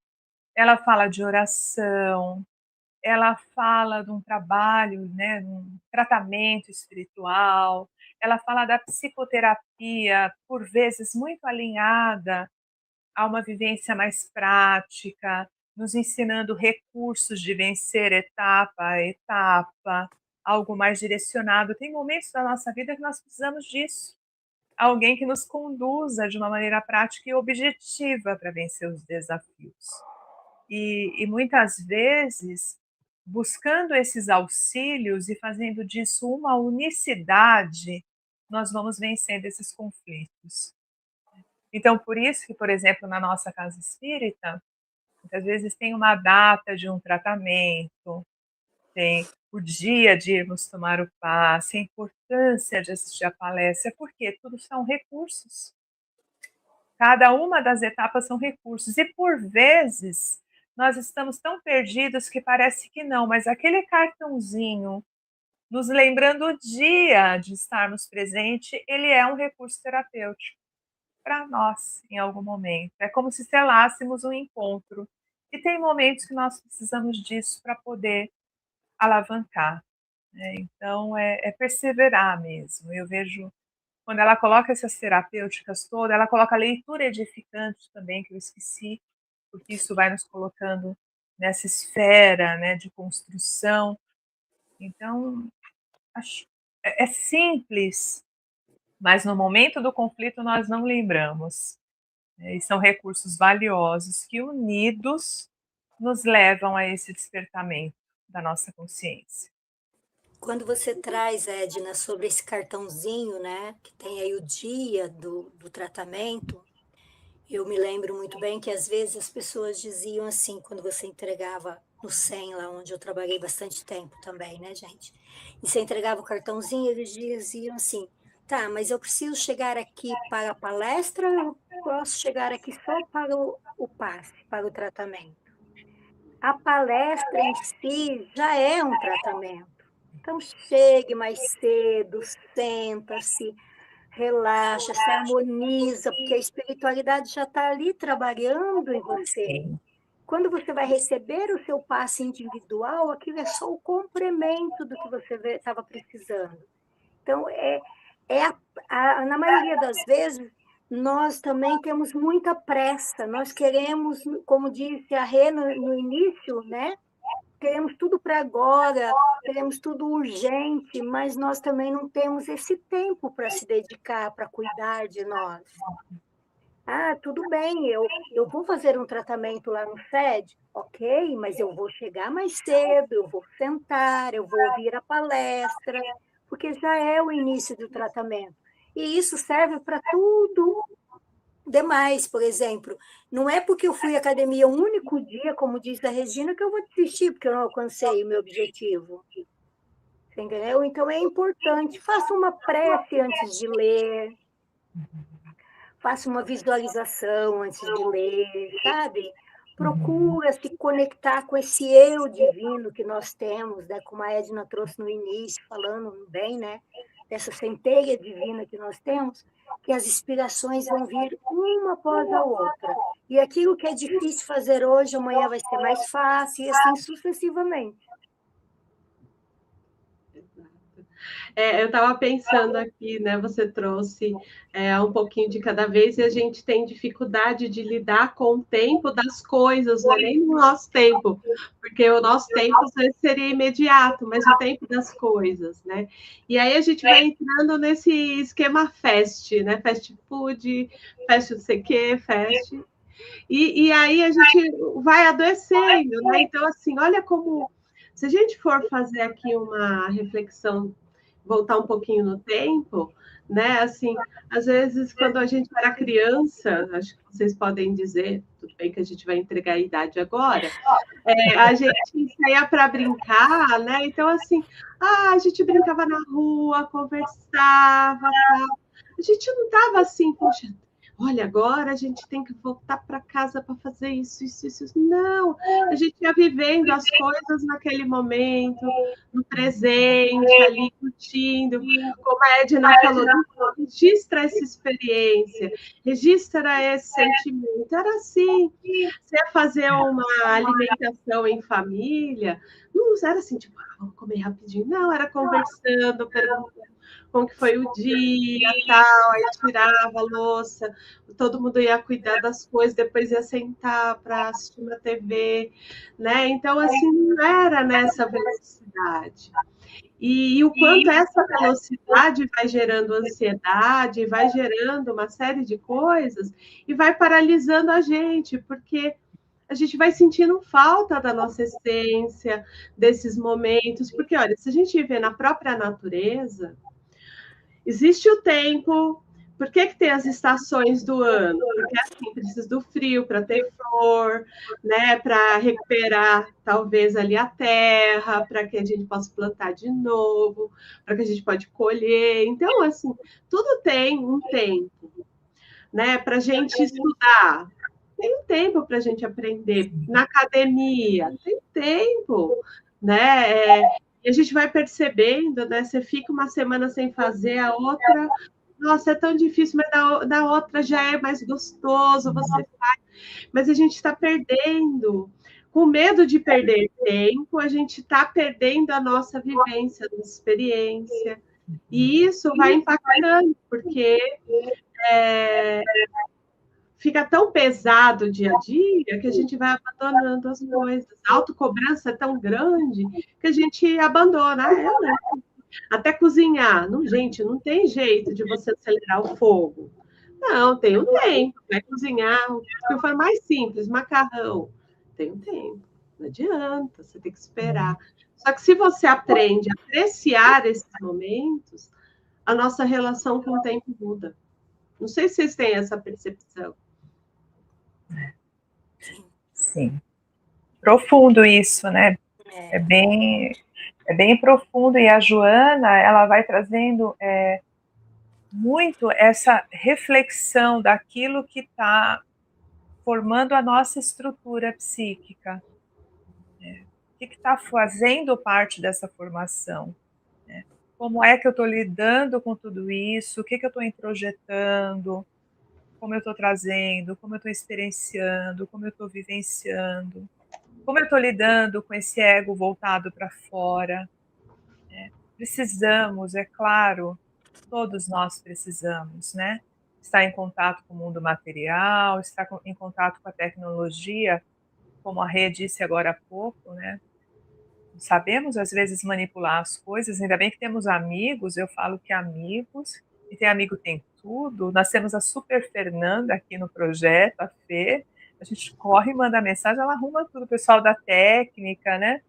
ela fala de oração, ela fala de um trabalho, né, um tratamento espiritual, ela fala da psicoterapia, por vezes muito alinhada a uma vivência mais prática, nos ensinando recursos de vencer etapa a etapa, algo mais direcionado. Tem momentos da nossa vida que nós precisamos disso. Alguém que nos conduza de uma maneira prática e objetiva para vencer os desafios. E muitas vezes, buscando esses auxílios e fazendo disso uma unicidade, nós vamos vencendo esses conflitos. Então, por isso que, por exemplo, na nossa casa espírita, muitas vezes tem uma data de um tratamento, tem o dia de irmos tomar o passe, a importância de assistir a palestra, porque tudo são recursos. Cada uma das etapas são recursos. E, por vezes, nós estamos tão perdidos que parece que não, mas aquele cartãozinho nos lembrando o dia de estarmos presentes, ele é um recurso terapêutico para nós em algum momento. É como se selássemos um encontro. E tem momentos que nós precisamos disso para poder alavancar. Né? Então, é perseverar mesmo. Eu vejo, quando ela coloca essas terapêuticas todas, ela coloca a leitura edificante também, que eu esqueci, porque isso vai nos colocando nessa esfera, né, de construção. Então, acho é simples, mas no momento do conflito nós não lembramos, né, e são recursos valiosos que unidos nos levam a esse despertamento da nossa consciência. Quando você traz, Edna, sobre esse cartãozinho, né, que tem aí o dia do tratamento, eu me lembro muito bem que às vezes as pessoas diziam assim, quando você entregava no SEM, lá onde eu trabalhei bastante tempo também, né, gente? E você entregava o cartãozinho, eles diziam assim, tá, mas eu preciso chegar aqui para a palestra, ou eu posso chegar aqui só para o passe, para o tratamento? A palestra em si já é um tratamento. Então, chegue mais cedo, senta-se, relaxa, se harmoniza, porque a espiritualidade já está ali trabalhando em você. Quando você vai receber o seu passe individual, aquilo é só o complemento do que você estava precisando. Então, na maioria das vezes, nós também temos muita pressa, nós queremos, como disse a Rê no início, né? Queremos tudo para agora, queremos tudo urgente, mas nós também não temos esse tempo para se dedicar, para cuidar de nós. Ah, tudo bem, eu vou fazer um tratamento lá no SED, ok, mas eu vou chegar mais cedo, eu vou sentar, eu vou ouvir a palestra, porque já é o início do tratamento. E isso serve para tudo demais, por exemplo. Não é porque eu fui à academia um único dia, como diz a Regina, que eu vou desistir, porque eu não alcancei o meu objetivo. Você entendeu? Então é importante. Faça uma prece antes de ler. Faça uma visualização antes de ler, sabe? Procura se conectar com esse eu divino que nós temos, né? Como a Edna trouxe no início, falando bem, né? Dessa centelha divina que nós temos, que as inspirações vão vir uma após a outra. E aquilo que é difícil fazer hoje, amanhã vai ser mais fácil, e assim sucessivamente. Eu estava pensando aqui, né? Você trouxe um pouquinho de cada vez e a gente tem dificuldade de lidar com o tempo das coisas, não é nem no nosso tempo, porque o nosso tempo seria imediato, mas o tempo das coisas, né? E aí a gente vai entrando nesse esquema fast, né? Fast food, fast não sei o quê, fast. E aí a gente vai adoecendo, né? Então, assim, olha como. Se a gente for fazer aqui uma reflexão, voltar um pouquinho no tempo, né? Assim, às vezes, quando a gente era criança, acho que vocês podem dizer, tudo bem que a gente vai entregar a idade agora, a gente saía para brincar, né? Então, assim, a gente brincava na rua, conversava, tal. A gente não estava assim, poxa, olha, agora a gente tem que voltar para casa para fazer isso, isso, isso. Não, a gente ia vivendo as coisas naquele momento, no presente, ali curtindo. Como a Edna falou, registra essa experiência, registra esse sentimento. Era assim, você ia fazer uma alimentação em família, não era assim, tipo, vamos comer rapidinho. Não, era conversando, perguntando como que foi o dia, tal, aí tirava a louça, todo mundo ia cuidar das coisas, depois ia sentar para assistir uma TV, né? Então, assim, não era nessa velocidade. E o quanto essa velocidade vai gerando ansiedade, vai gerando uma série de coisas e vai paralisando a gente, porque a gente vai sentindo falta da nossa essência, desses momentos, porque, olha, se a gente vê na própria natureza, existe o tempo. Por que tem as estações do ano? Porque assim, precisa do frio para ter flor, né? Para recuperar, talvez, ali a terra, para que a gente possa plantar de novo, para que a gente pode colher. Então, assim, tudo tem um tempo, né? Para a gente estudar, tem um tempo para a gente aprender. Na academia, tem tempo, né? E a gente vai percebendo, né? Você fica uma semana sem fazer, a outra, nossa, é tão difícil, mas da outra já é mais gostoso, você faz. Mas a gente está perdendo. Com medo de perder tempo, a gente está perdendo a nossa vivência, a nossa experiência. E isso vai impactando, porque fica tão pesado o dia a dia que a gente vai abandonando as coisas. A autocobrança é tão grande que a gente abandona. Até cozinhar. Não, gente, não tem jeito de você acelerar o fogo. Não, tem um tempo. Vai cozinhar o que for mais simples, macarrão. Tem um tempo. Não adianta, você tem que esperar. Só que se você aprende a apreciar esses momentos, a nossa relação com o tempo muda. Não sei se vocês têm essa percepção. Sim. Profundo isso, né? É bem profundo. E a Joana, ela vai trazendo muito essa reflexão daquilo que está formando a nossa estrutura psíquica. O que está fazendo parte dessa formação? Como é que eu estou lidando com tudo isso? O que eu estou introjetando? Como eu estou trazendo? Como eu estou experienciando? Como eu estou vivenciando? Como eu estou lidando com esse ego voltado para fora? Precisamos, é claro, todos nós precisamos, né? Estar em contato com o mundo material, estar em contato com a tecnologia, como a Rê disse agora há pouco, né? Sabemos às vezes manipular as coisas, ainda bem que temos amigos, eu falo que amigos, e tem amigo tem tudo. Nós temos a Super Fernanda aqui no projeto, a Fê, a gente corre e manda mensagem, ela arruma tudo, o pessoal da técnica, né?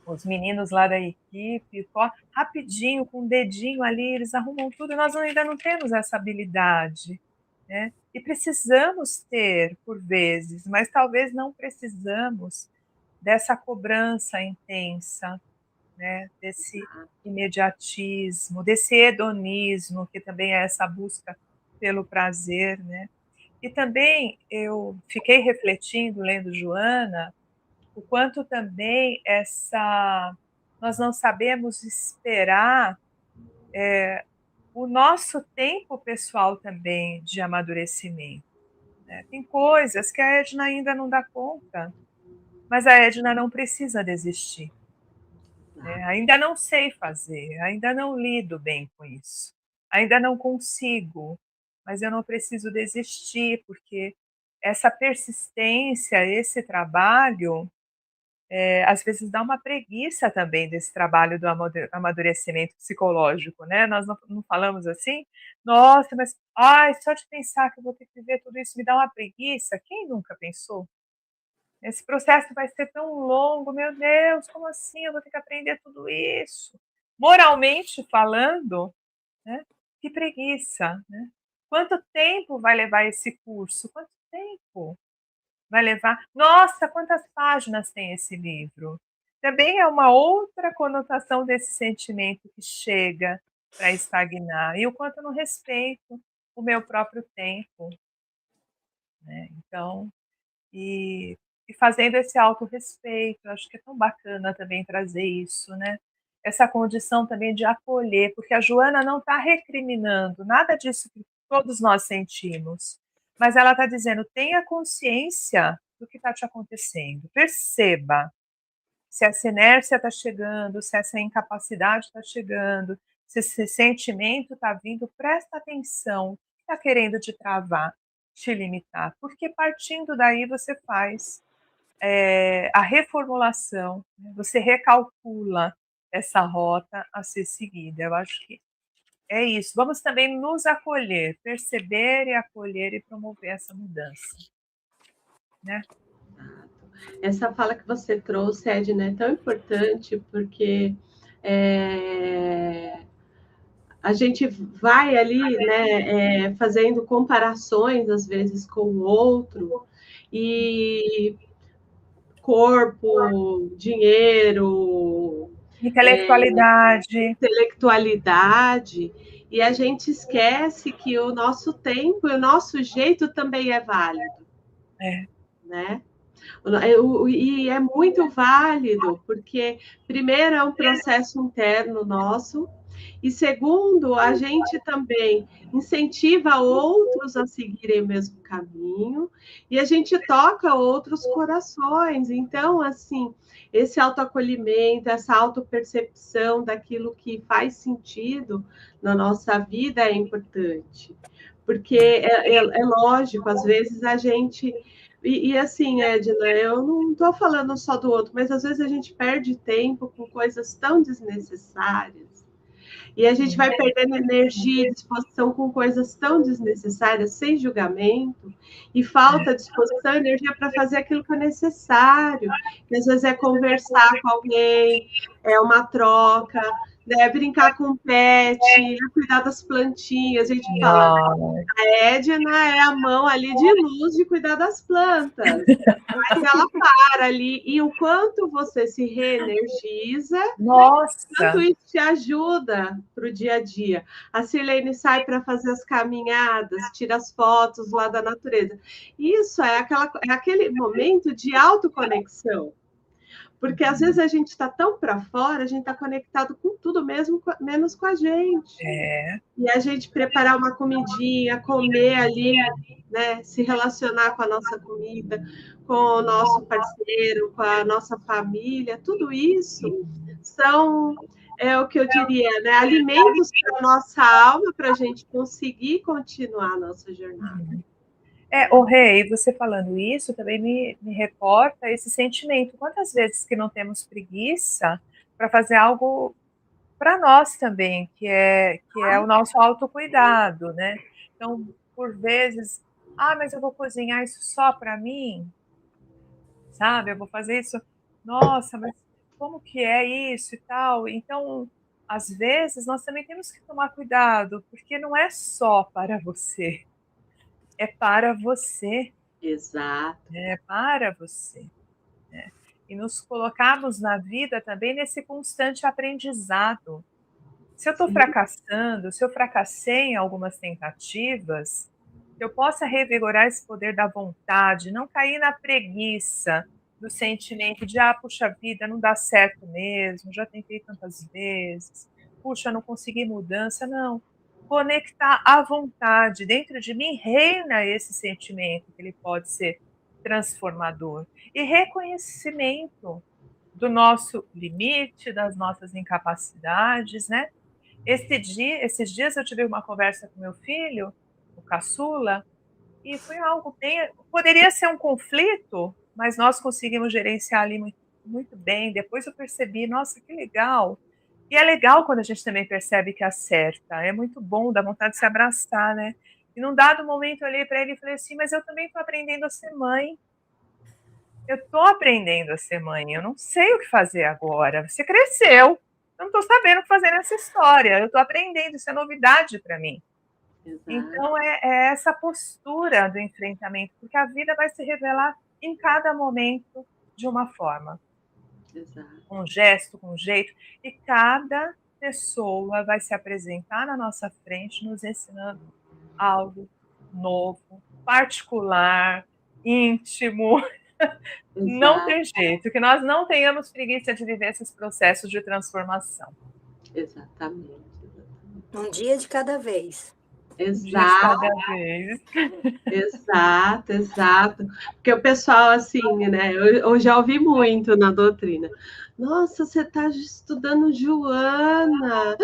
Os meninos lá da equipe, rapidinho, com o dedinho ali, eles arrumam tudo, e nós ainda não temos essa habilidade, né? E precisamos ter, por vezes, mas talvez não precisamos dessa cobrança intensa, né? Desse imediatismo, desse hedonismo, que também é essa busca pelo prazer, né? E também eu fiquei refletindo, lendo Joana, o quanto também nós não sabemos esperar o nosso tempo pessoal também de amadurecimento, né? Tem coisas que a Edna ainda não dá conta, mas a Edna não precisa desistir, né? Ainda não sei fazer, ainda não lido bem com isso, ainda não consigo, mas eu não preciso desistir, porque essa persistência, esse trabalho, às vezes dá uma preguiça também desse trabalho do amadurecimento psicológico, né? Nós não falamos assim? Nossa, mas só de pensar que eu vou ter que viver tudo isso me dá uma preguiça. Quem nunca pensou? Esse processo vai ser tão longo, meu Deus, como assim? Eu vou ter que aprender tudo isso. Moralmente falando, né? Que preguiça, né? Quanto tempo vai levar esse curso? Quanto tempo vai levar? Nossa, quantas páginas tem esse livro? Também é uma outra conotação desse sentimento que chega para estagnar. E o quanto eu não respeito o meu próprio tempo, né? Então, e fazendo esse autorrespeito, acho que é tão bacana também trazer isso, né? Essa condição também de acolher, porque a Joana não está recriminando nada disso que todos nós sentimos, mas ela está dizendo, tenha consciência do que está te acontecendo, perceba se essa inércia está chegando, se essa incapacidade está chegando, se esse sentimento está vindo, presta atenção, o que está querendo te travar, te limitar, porque partindo daí você faz a reformulação, né? Você recalcula essa rota a ser seguida. Eu acho que é isso. Vamos também nos acolher, perceber e acolher e promover essa mudança, né? Essa fala que você trouxe, Edna, é tão importante porque a gente vai ali, né, fazendo comparações, às vezes, com o outro, e corpo, dinheiro, intelectualidade, e a gente esquece que o nosso tempo e o nosso jeito também é válido. Né? E é muito válido, porque, primeiro, é um processo interno nosso, e, segundo, a gente também incentiva outros a seguirem o mesmo caminho, e a gente toca outros corações. Então, assim, esse autoacolhimento, essa autopercepção daquilo que faz sentido na nossa vida é importante. Porque é lógico, às vezes a gente... E assim, Edna, eu não estou falando só do outro, mas às vezes a gente perde tempo com coisas tão desnecessárias. E a gente vai perdendo energia e disposição com coisas tão desnecessárias, sem julgamento, e falta disposição e energia para fazer aquilo que é necessário, que às vezes é conversar com alguém, é uma troca, né? Brincar com o pet, cuidar das plantinhas. A gente fala, a Edna é a mão ali de luz de cuidar das plantas, mas ela para ali, e o quanto você se reenergiza, quanto isso te ajuda para o dia a dia. A Sirlene sai para fazer as caminhadas, tira as fotos lá da natureza. Isso é aquele momento de autoconexão. Porque às vezes a gente está tão para fora, a gente está conectado com tudo mesmo, menos com a gente. E a gente preparar uma comidinha, comer ali, né? Se relacionar com a nossa comida, com o nosso parceiro, com a nossa família, tudo isso são, o que eu diria, né? Alimentos para a nossa alma, para a gente conseguir continuar a nossa jornada. O Rei, você falando isso também me reporta esse sentimento. Quantas vezes que não temos preguiça para fazer algo para nós também, que é o nosso autocuidado, né? Então, por vezes, mas eu vou cozinhar isso só para mim, sabe? Eu vou fazer isso, nossa, mas como que é isso e tal? Então, às vezes, nós também temos que tomar cuidado, porque não é só para você. É para você. Exato. É para você. Né? E nos colocarmos na vida também nesse constante aprendizado. Se eu estou fracassando, se eu fracassei em algumas tentativas, eu possa revigorar esse poder da vontade, não cair na preguiça do sentimento de, puxa vida, não dá certo mesmo, já tentei tantas vezes, puxa, não consegui mudança, não. Conectar à vontade. Dentro de mim reina esse sentimento, que ele pode ser transformador. E reconhecimento do nosso limite, das nossas incapacidades, né? Esses dias eu tive uma conversa com meu filho, o caçula, e foi algo bem... Poderia ser um conflito, mas nós conseguimos gerenciar ali muito, muito bem. Depois eu percebi, nossa, que legal. E é legal quando a gente também percebe que acerta. É muito bom, dá vontade de se abraçar, né? E num dado momento eu olhei para ele e falei assim, mas eu também estou aprendendo a ser mãe. Eu estou aprendendo a ser mãe, eu não sei o que fazer agora. Você cresceu, eu não estou sabendo o que fazer nessa história. Eu estou aprendendo, isso é novidade para mim. Exato. Então, é essa postura do enfrentamento, porque a vida vai se revelar em cada momento de uma forma. Exato. Com um gesto, com um jeito, e cada pessoa vai se apresentar na nossa frente, nos ensinando algo novo, particular, íntimo. Exato. Não tem jeito, que nós não tenhamos preguiça de viver esses processos de transformação. Exatamente. Um dia de cada vez. Exato. Exato. Porque o pessoal, assim, né? Eu já ouvi muito na doutrina. Nossa, você está estudando Joana,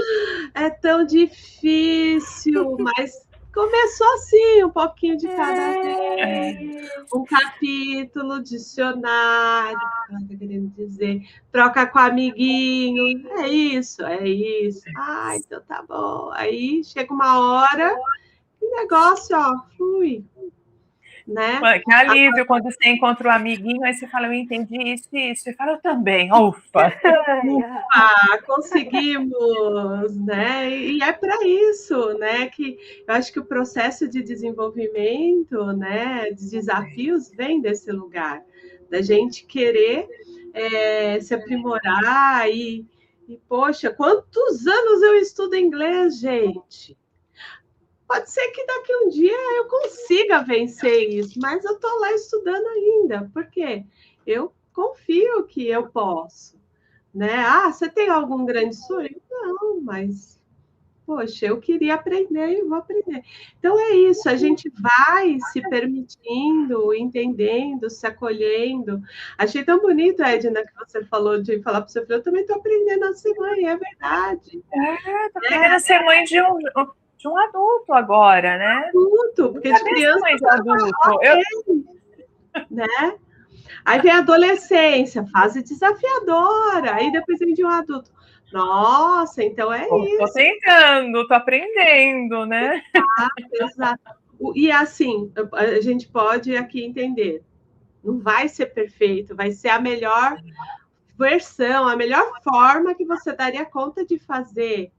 é tão difícil, mas começou assim, um pouquinho de cada vez, um capítulo, dicionário, ela está querendo dizer, troca com amiguinho, é isso. Então tá bom. Aí chega uma hora, o negócio, flui. Né? Que alívio quando você encontra um amiguinho, aí você fala, eu entendi isso e isso. Você fala, eu também, ufa. Conseguimos, né? E é para isso, né? Que eu acho que o processo de desenvolvimento, né? De desafios vem desse lugar, da gente querer se aprimorar e, poxa, quantos anos eu estudo inglês, gente? Pode ser que daqui um dia eu consiga vencer isso, mas eu estou lá estudando ainda, porque eu confio que eu posso, né? Você tem algum grande sonho? Não, mas, poxa, eu queria aprender e vou aprender. Então é isso, a gente vai se permitindo, entendendo, se acolhendo. Achei tão bonito, Edna, que você falou de falar para o seu filho, eu também estou aprendendo a ser mãe, é verdade. Estou aprendendo a ser mãe de de um adulto agora, né? Adulto, porque de criança Também de adulto. né? Aí vem a adolescência, fase desafiadora, aí depois vem de um adulto. Nossa, então é Tô isso. tentando, tô aprendendo, né? Exato. E assim, a gente pode aqui entender, não vai ser perfeito, vai ser a melhor versão, a melhor forma que você daria conta de fazer.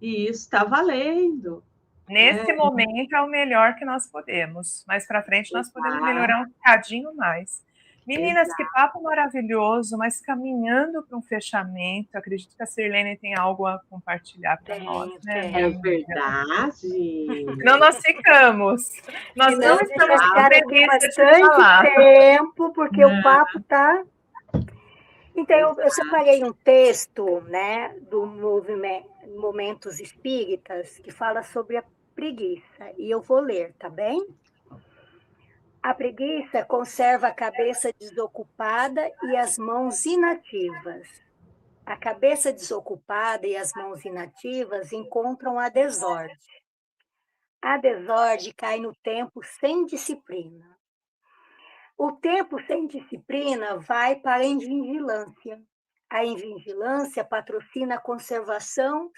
E isso está valendo. Nesse momento é o melhor que nós podemos. Mais para frente nós podemos Exato, melhorar um bocadinho mais. Meninas, que exato. papo maravilhoso, mas caminhando para um fechamento, acredito que a Sirlene tem algo a compartilhar para nós, Tenho, né, minha É tenho. amiga? verdade. Senão nós ficamos. Nós Senão não a gente vai estamos com ficar aqui preguiça de bastante falar. tempo, porque o papo tá. Então, eu separei um texto, né, do movimento Momentos Espíritas, que fala sobre a preguiça, e eu vou ler, tá bem? A preguiça conserva a cabeça desocupada e as mãos inativas. A cabeça desocupada e as mãos inativas encontram a desordem. A desordem cai no tempo sem disciplina. O tempo sem disciplina vai para a invigilância. A invigilância patrocina a conservação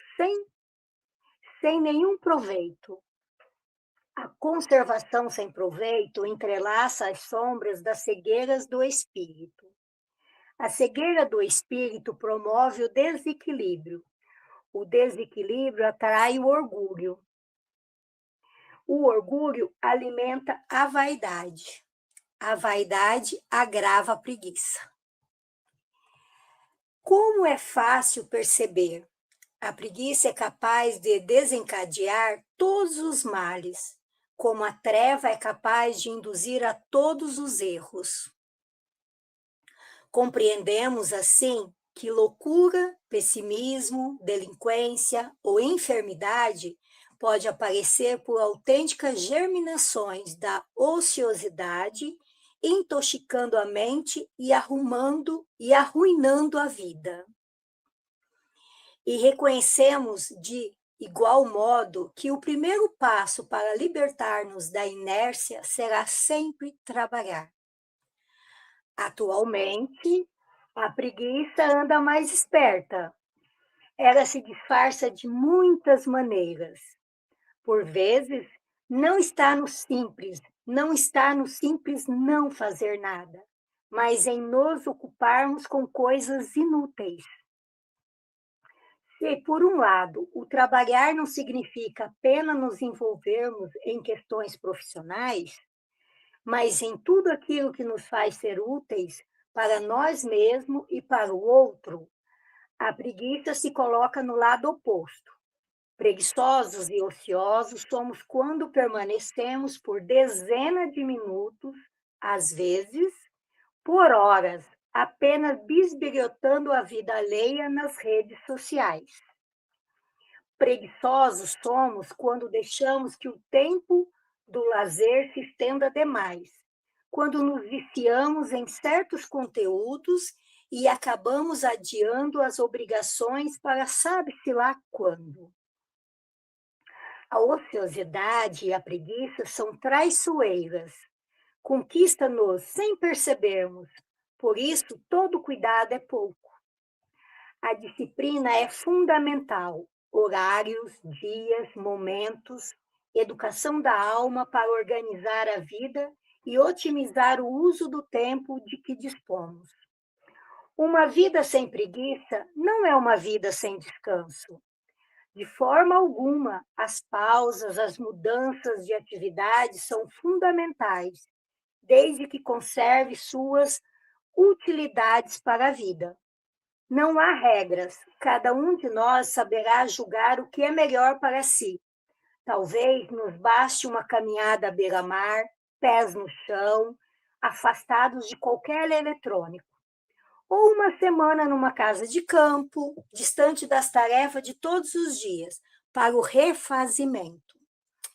sem nenhum proveito. A conservação sem proveito entrelaça as sombras das cegueiras do espírito. A cegueira do espírito promove o desequilíbrio. O desequilíbrio atrai o orgulho. O orgulho alimenta a vaidade. A vaidade agrava a preguiça. Como é fácil perceber, a preguiça é capaz de desencadear todos os males, como a treva é capaz de induzir a todos os erros. Compreendemos, assim, que loucura, pessimismo, delinquência ou enfermidade pode aparecer por autênticas germinações da ociosidade, intoxicando a mente e arruinando a vida. E reconhecemos de igual modo que o primeiro passo para libertar-nos da inércia será sempre trabalhar. Atualmente, a preguiça anda mais esperta. Ela se disfarça de muitas maneiras. Por vezes, não está no simples não fazer nada, mas em nos ocuparmos com coisas inúteis. Se, por um lado, o trabalhar não significa apenas nos envolvermos em questões profissionais, mas em tudo aquilo que nos faz ser úteis para nós mesmos e para o outro, a preguiça se coloca no lado oposto. Preguiçosos e ociosos somos quando permanecemos por dezenas de minutos, às vezes, por horas, apenas bisbilhotando a vida alheia nas redes sociais. Preguiçosos somos quando deixamos que o tempo do lazer se estenda demais, quando nos viciamos em certos conteúdos e acabamos adiando as obrigações para sabe-se lá quando. A ociosidade e a preguiça são traiçoeiras, conquista-nos sem percebermos, por isso todo cuidado é pouco. A disciplina é fundamental, horários, dias, momentos, educação da alma para organizar a vida e otimizar o uso do tempo de que dispomos. Uma vida sem preguiça não é uma vida sem descanso. De forma alguma, as pausas, as mudanças de atividade são fundamentais, desde que conserve suas utilidades para a vida. Não há regras, cada um de nós saberá julgar o que é melhor para si. Talvez nos baste uma caminhada à beira-mar, pés no chão, afastados de qualquer eletrônico. Ou uma semana numa casa de campo, distante das tarefas de todos os dias, para o refazimento.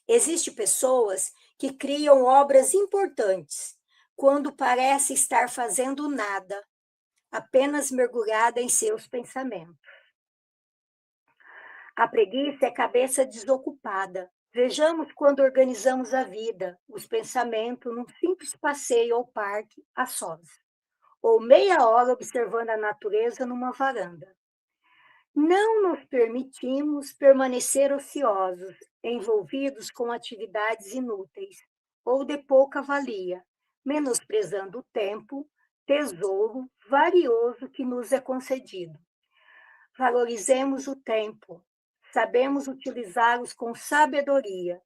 Existem pessoas que criam obras importantes, quando parece estar fazendo nada, apenas mergulhada em seus pensamentos. A preguiça é cabeça desocupada. Vejamos quando organizamos a vida, os pensamentos, num simples passeio ao parque, a sós, ou meia hora observando a natureza numa varanda. Não nos permitimos permanecer ociosos, envolvidos com atividades inúteis ou de pouca valia, menosprezando o tempo, tesouro valioso que nos é concedido. Valorizemos o tempo, sabemos utilizá-los com sabedoria.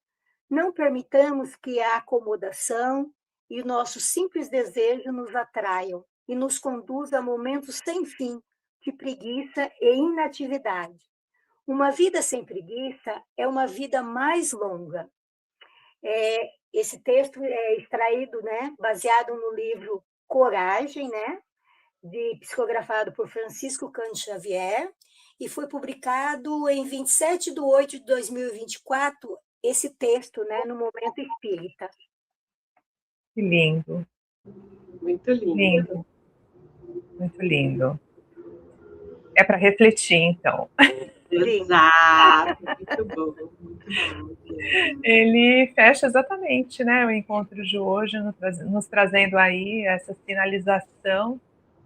Não permitamos que a acomodação e o nosso simples desejo nos atraiam e nos conduzam a momentos sem fim de preguiça e inatividade. Uma vida sem preguiça é uma vida mais longa. Esse texto é extraído, né, baseado no livro Coragem, né, psicografado por Francisco Cândido Xavier, e foi publicado em 27/8/2024, esse texto, né, no Momento Espírita. Que lindo. Muito lindo. Lindo. Muito lindo. É para refletir, então. Exato, muito bom, muito bom. Ele fecha exatamente, né, o encontro de hoje, nos trazendo aí essa sinalização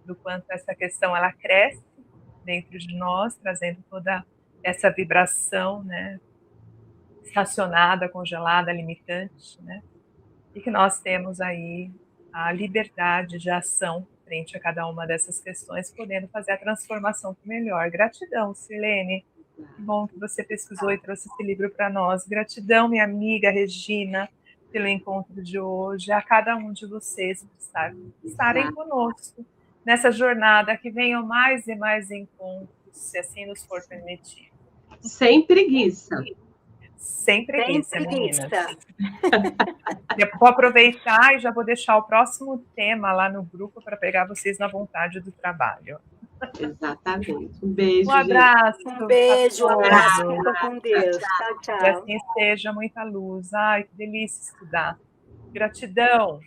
do quanto essa questão ela cresce dentro de nós, trazendo toda essa vibração, né, estacionada, congelada, limitante, né, e que nós temos aí a liberdade de ação frente a cada uma dessas questões, podendo fazer a transformação para o melhor. Gratidão, Sirlene. Que bom que você pesquisou e trouxe esse livro para nós. Gratidão, minha amiga Regina, pelo encontro de hoje, a cada um de vocês por estarem conosco nessa jornada, que venham mais e mais encontros, se assim nos for permitido. Sem preguiça. Sem preguiça, meninas. Eu vou aproveitar e já vou deixar o próximo tema lá no grupo para pegar vocês na vontade do trabalho. Exatamente. Um beijo, um abraço. Um beijo, um abraço. Fica com Deus. Tchau, tchau. E assim seja, muita luz. Ai, que delícia estudar. Gratidão.